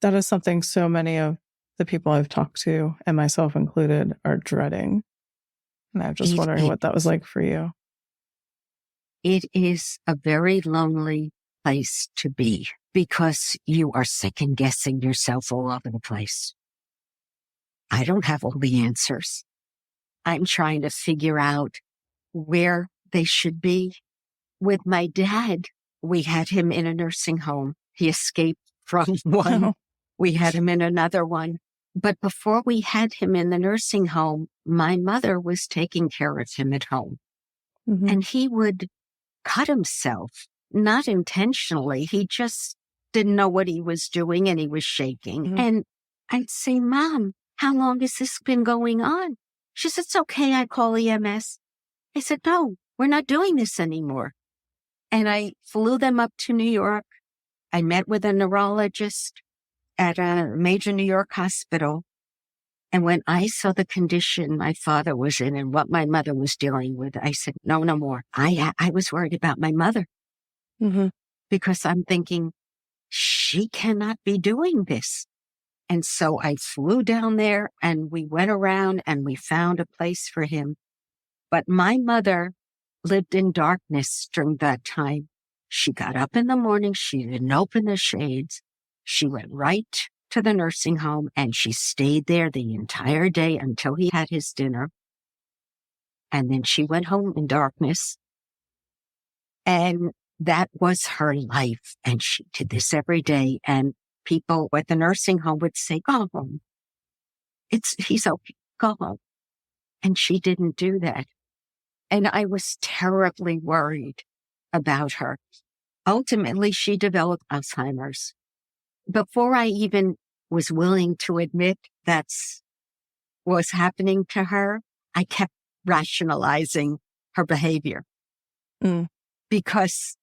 that is something so many of the people I've talked to, and myself included, are dreading. And I'm just wondering what that was like for you. It is a very lonely place to be because you are second guessing yourself all over the place. I don't have all the answers. I'm trying to figure out where they should be. With my dad, we had him in a nursing home. He escaped from one. We had him in another one. But before we had him in the nursing home, my mother was taking care of him at home. And he would cut himself, not intentionally. He just didn't know what he was doing and he was shaking. And I'd say, Mom, how long has this been going on? She said, it's okay. I call EMS. I said, no, we're not doing this anymore. And I flew them up to New York. I met with a neurologist at a major New York hospital. And when I saw the condition my father was in and what my mother was dealing with, I said, no more. I was worried about my mother because I'm thinking she cannot be doing this. And so I flew down there and we went around and we found a place for him. But my mother lived in darkness during that time. She got up in the morning. She didn't open the shades. She went right to the nursing home and she stayed there the entire day until he had his dinner. And then she went home in darkness. And that was her life. And she did this every day. And people at the nursing home would say, go home. He's okay. Go home. And she didn't do that. And I was terribly worried about her. Ultimately, she developed Alzheimer's. Before I even was willing to admit that's what's happening to her, I kept rationalizing her behavior because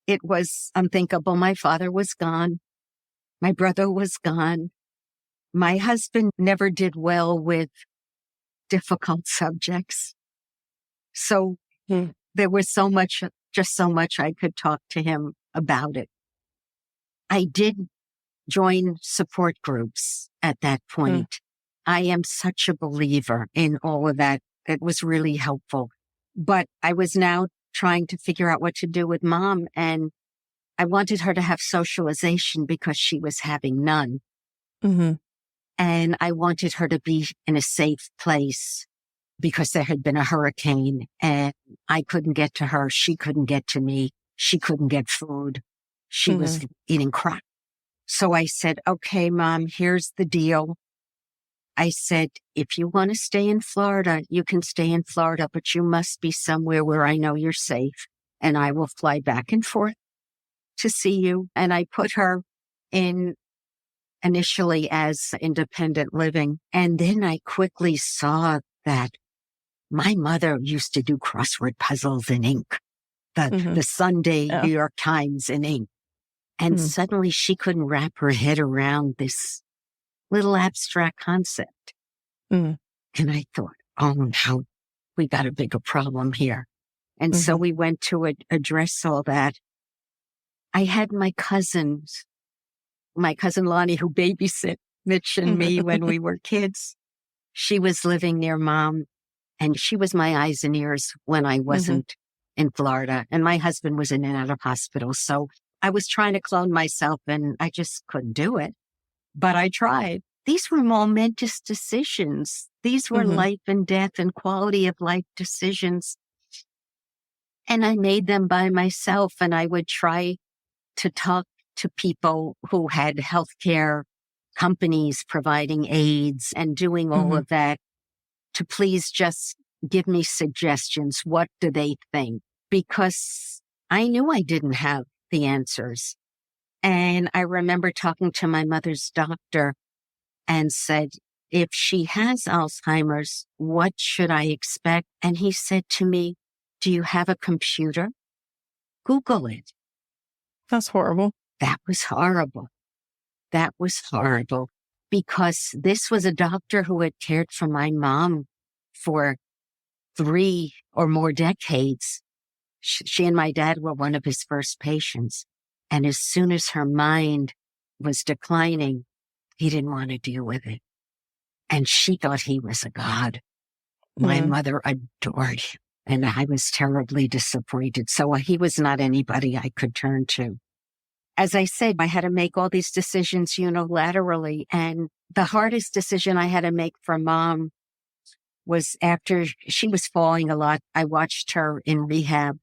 it was unthinkable. My father was gone. My brother was gone. My husband never did well with difficult subjects. So there was just so much I could talk to him about it. I did join support groups at that point. I am such a believer in all of that. It was really helpful. But I was now trying to figure out what to do with Mom. And I wanted her to have socialization because she was having none. And I wanted her to be in a safe place because there had been a hurricane and I couldn't get to her. She couldn't get to me. She couldn't get food. She was eating crap. So I said, okay, Mom, here's the deal. I said, if you want to stay in Florida, you can stay in Florida, but you must be somewhere where I know you're safe and I will fly back and forth to see you. And I put her in initially as independent living. And then I quickly saw that my mother used to do crossword puzzles in ink, the Sunday New York Times in ink. And suddenly she couldn't wrap her head around this little abstract concept. And I thought, oh no, we got a bigger problem here. And so we went to address all that. I had my cousin Lonnie, who babysit Mitch and me when we were kids. She was living near Mom, and she was my eyes and ears when I wasn't in Florida. And my husband was in and out of hospital. So I was trying to clone myself, and I just couldn't do it. But I tried. these were momentous decisions. These were life and death and quality of life decisions. And I made them by myself, and I would try to talk to people who had healthcare companies providing aids and doing all of that to please just give me suggestions. What do they think? Because I knew I didn't have the answers. And I remember talking to my mother's doctor and said, if she has Alzheimer's, what should I expect? And he said to me, do you have a computer? Google it. That's horrible. That was horrible. That was horrible, because this was a doctor who had cared for my mom for 3 or more decades. She and my dad were one of his first patients. And as soon as her mind was declining, he didn't want to deal with it. And she thought he was a god. My mother adored him, and I was terribly disappointed. So he was not anybody I could turn to. As I said, I had to make all these decisions unilaterally. And the hardest decision I had to make for Mom was after she was falling a lot. I watched her in rehab,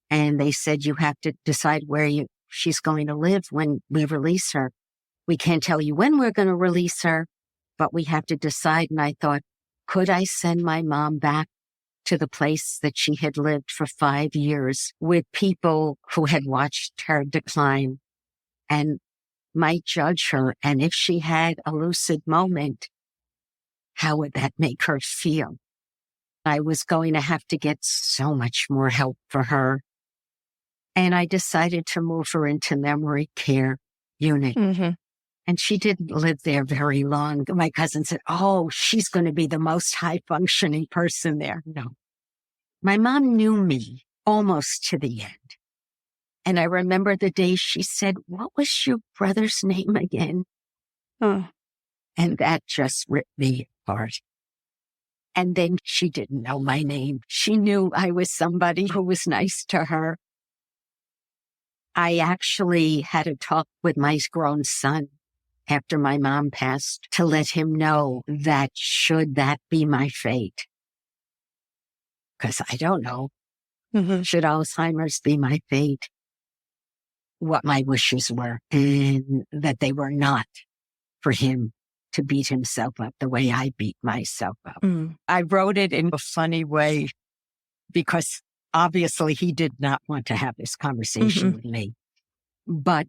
and they said, you have to decide where she's going to live when we release her. We can't tell you when we're going to release her, but we have to decide. And I thought, could I send my mom back to the place that she had lived for 5 years with people who had watched her decline and might judge her? And if she had a lucid moment, how would that make her feel? I was going to have to get so much more help for her. And I decided to move her into memory care unit. And she didn't live there very long. My cousin said, oh, she's going to be the most high functioning person there. No. My mom knew me almost to the end. And I remember the day she said, what was your brother's name again? And that just ripped me apart. And then she didn't know my name. She knew I was somebody who was nice to her. I actually had a talk with my grown son after my mom passed to let him know that should that be my fate, because I don't know, should Alzheimer's be my fate, what my wishes were, and that they were not for him to beat himself up the way I beat myself up. I wrote it in a funny way because obviously he did not want to have this conversation with me. But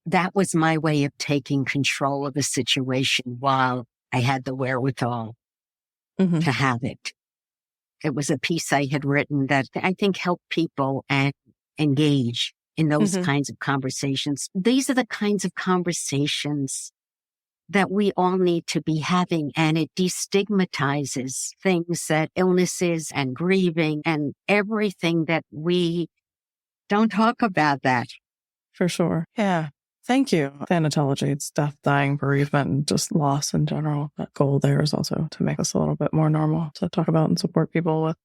that was my way of taking control of the situation while I had the wherewithal to have it. It was a piece I had written that I think helped people and engage in those kinds of conversations. These are the kinds of conversations that we all need to be having, and it destigmatizes things that illnesses and grieving and everything that we don't talk about that. For sure. Yeah. Thank you. Thanatology, it's death, dying, bereavement, and just loss in general. That goal there is also to make us a little bit more normal to talk about and support people with.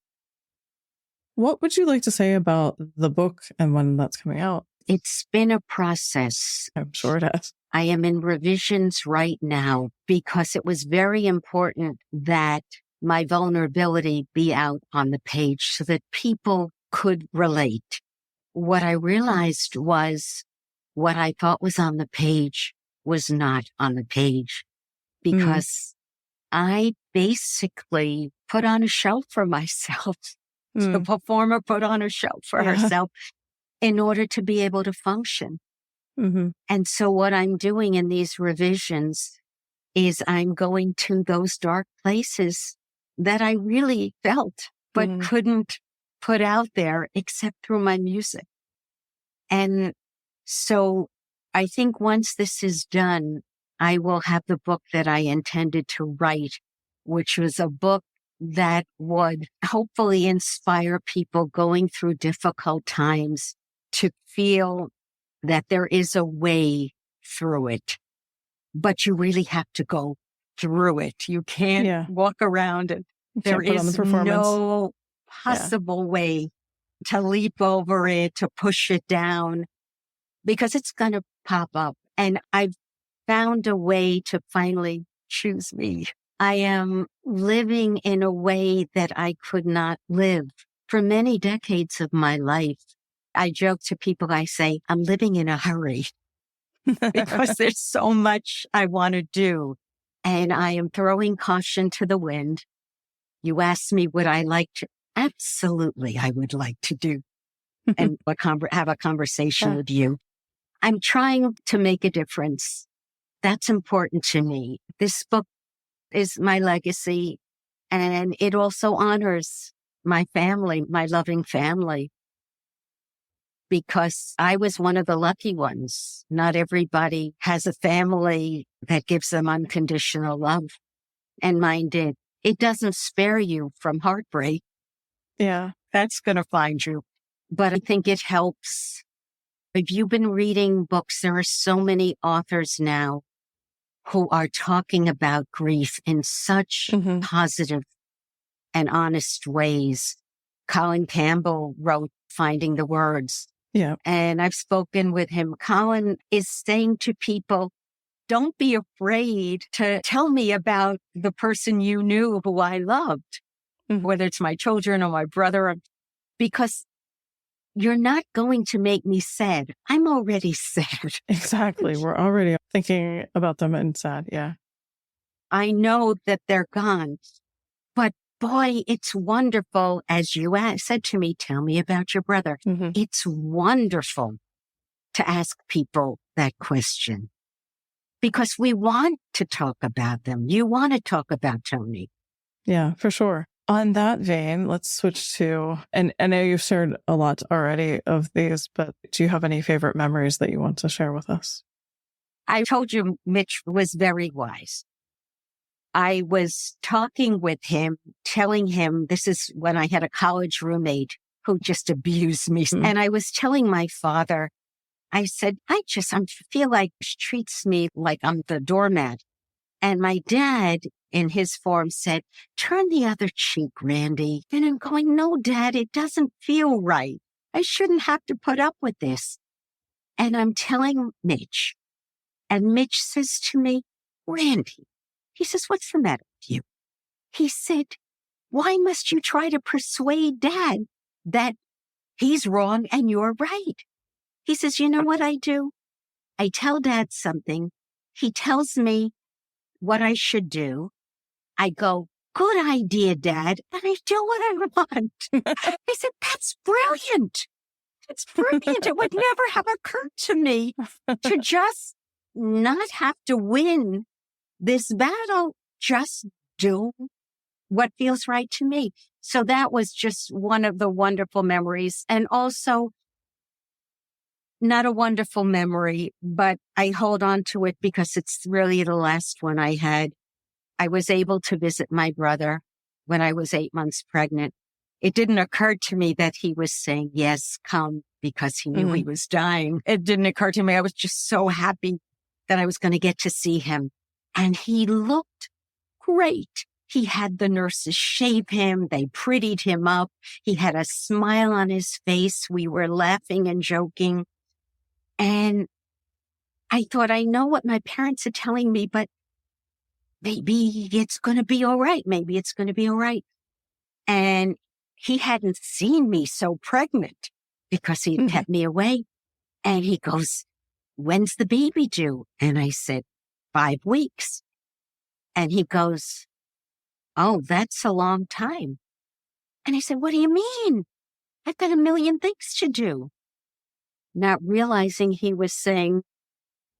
What would you like to say about the book and when that's coming out? It's been a process. I'm sure it has. I am in revisions right now because it was very important that my vulnerability be out on the page so that people could relate. What I realized was what I thought was on the page was not on the page, because I basically put on a show for myself. The performer put on a show for herself in order to be able to function. And so what I'm doing in these revisions is I'm going to those dark places that I really felt, but couldn't put out there except through my music. And so I think once this is done, I will have the book that I intended to write, which was a book that would hopefully inspire people going through difficult times to feel that there is a way through it, but you really have to go through it. You can't walk around it. There is no possible way to leap over it, to push it down, because it's going to pop up. And I've found a way to finally choose me. I am living in a way that I could not live for many decades of my life. I joke to people, I say, I'm living in a hurry because there's so much I want to do. And I am throwing caution to the wind. You asked me, would I like to? Absolutely, I would like to do and have a conversation with you. I'm trying to make a difference. That's important to me. This book is my legacy, and it also honors my family, my loving family, because I was one of the lucky ones. Not everybody has a family that gives them unconditional love, and mine did. It doesn't spare you from heartbreak. Yeah. That's going to find you. But I think it helps. If you've been reading books, there are so many authors now who are talking about grief in such positive and honest ways. Colin Campbell wrote Finding the Words. Yeah. And I've spoken with him. Colin is saying to people, don't be afraid to tell me about the person you knew who I loved, whether it's my children or my brother, because you're not going to make me sad. I'm already sad. Exactly. We're already thinking about them and sad. Yeah. I know that they're gone, but boy, it's wonderful. As you said to me, tell me about your brother. It's wonderful to ask people that question because we want to talk about them. You want to talk about Tony. Yeah, for sure. On that vein, let's switch to, and I know you've shared a lot already of these, but do you have any favorite memories that you want to share with us? I told you Mitch was very wise. I was talking with him, telling him, this is when I had a college roommate who just abused me. And I was telling my father, I said, I feel like she treats me like I'm the doormat. And my dad, in his form, said, turn the other cheek, Randye. And I'm going, no, Dad, it doesn't feel right. I shouldn't have to put up with this. And I'm telling Mitch, and Mitch says to me, Randye, he says, what's the matter with you? He said, why must you try to persuade Dad that he's wrong and you're right? He says, you know what I do? I tell Dad something. He tells me what I should do. I go, good idea, Dad. And I do what I want. I said, that's brilliant. It's brilliant. It would never have occurred to me to just not have to win this battle. Just do what feels right to me. So that was just one of the wonderful memories. And also, not a wonderful memory, but I hold on to it because it's really the last one I had. I was able to visit my brother when I was 8 months pregnant. It didn't occur to me that he was saying, yes, come, because he knew he was dying. It didn't occur to me. I was just so happy that I was going to get to see him. And he looked great. He had the nurses shave him. They prettied him up. He had a smile on his face. We were laughing and joking. And I thought, I know what my parents are telling me, but maybe it's going to be all right. Maybe it's going to be all right. And he hadn't seen me so pregnant because he'd kept me away. And he goes, when's the baby due? And I said, 5 weeks. And he goes, oh, that's a long time. And I said, what do you mean? I've got a million things to do. Not realizing he was saying,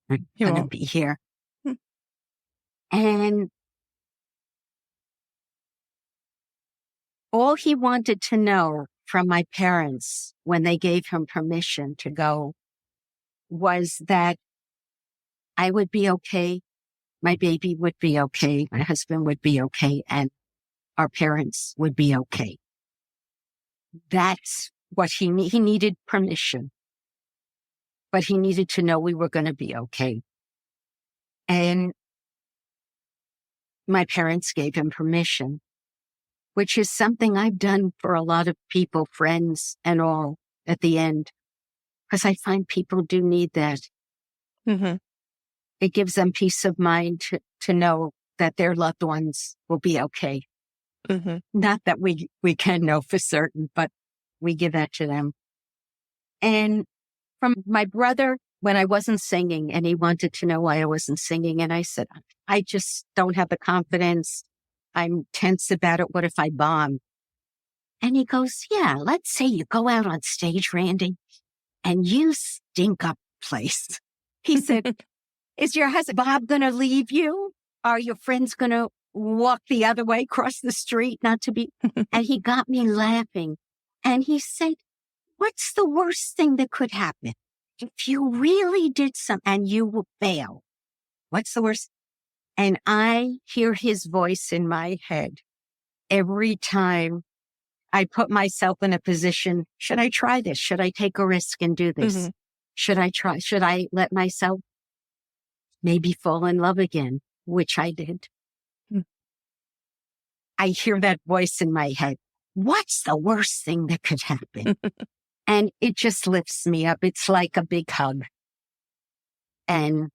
I'm going to be here. And all he wanted to know from my parents when they gave him permission to go was that I would be okay, my baby would be okay, my husband would be okay, and our parents would be okay. That's what he needed permission, but he needed to know we were going to be okay. And my parents gave him permission, which is something I've done for a lot of people, friends and all at the end, because I find people do need that. It gives them peace of mind to know that their loved ones will be okay. Mm-hmm. Not that we can know for certain, but we give that to them. And from my brother, when I wasn't singing, and he wanted to know why I wasn't singing, and I said, I just don't have the confidence. I'm tense about it. What if I bomb? And he goes, yeah, let's say you go out on stage, Randye, and you stink up the place. He said, is your husband Bob going to leave you? Are your friends going to walk the other way, cross the street, not to be? And he got me laughing. And he said, what's the worst thing that could happen? If you really did something and you will fail, what's the worst? And I hear his voice in my head every time I put myself in a position. Should I try this? Should I take a risk and do this? Mm-hmm. Should I try? Should I let myself maybe fall in love again? Which I did. I hear that voice in my head. What's the worst thing that could happen? And it just lifts me up. It's like a big hug. And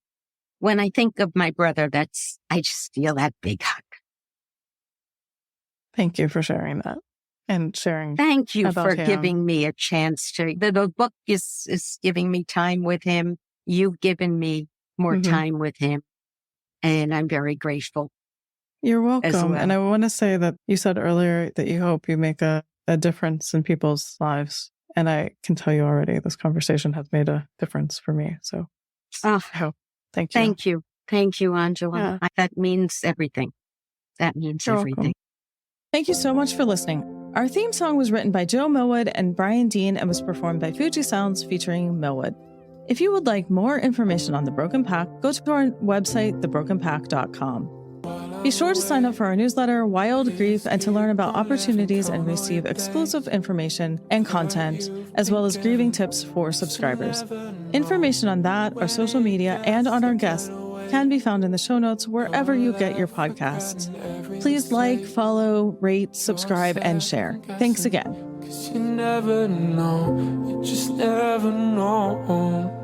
when I think of my brother, I just feel that big hug. Thank you for sharing that and sharing. Thank you about for him. giving me a chance to. The book is giving me time with him. You've given me more Mm-hmm. time with him. And I'm very grateful. You're welcome. Well. And I want to say that you said earlier that you hope you make a difference in people's lives. And I can tell you already, this conversation has made a difference for me. So I hope. Thank you. Thank you. Thank you, Angela. Yeah. That means everything. That means You're everything. welcome. Thank you so much for listening. Our theme song was written by Joe Mylward and Brian Dean and was performed by Fuji Sounds featuring Mylward. If you would like more information on The Broken Pack, go to our website, thebrokenpack.com. Be sure to sign up for our newsletter, Wild Grief, and to learn about opportunities and receive exclusive information and content, as well as grieving tips for subscribers. Information on that, our social media, and on our guests can be found in the show notes wherever you get your podcasts. Please like, follow, rate, subscribe, and share. Thanks again. 'Cause you never know, you just never know.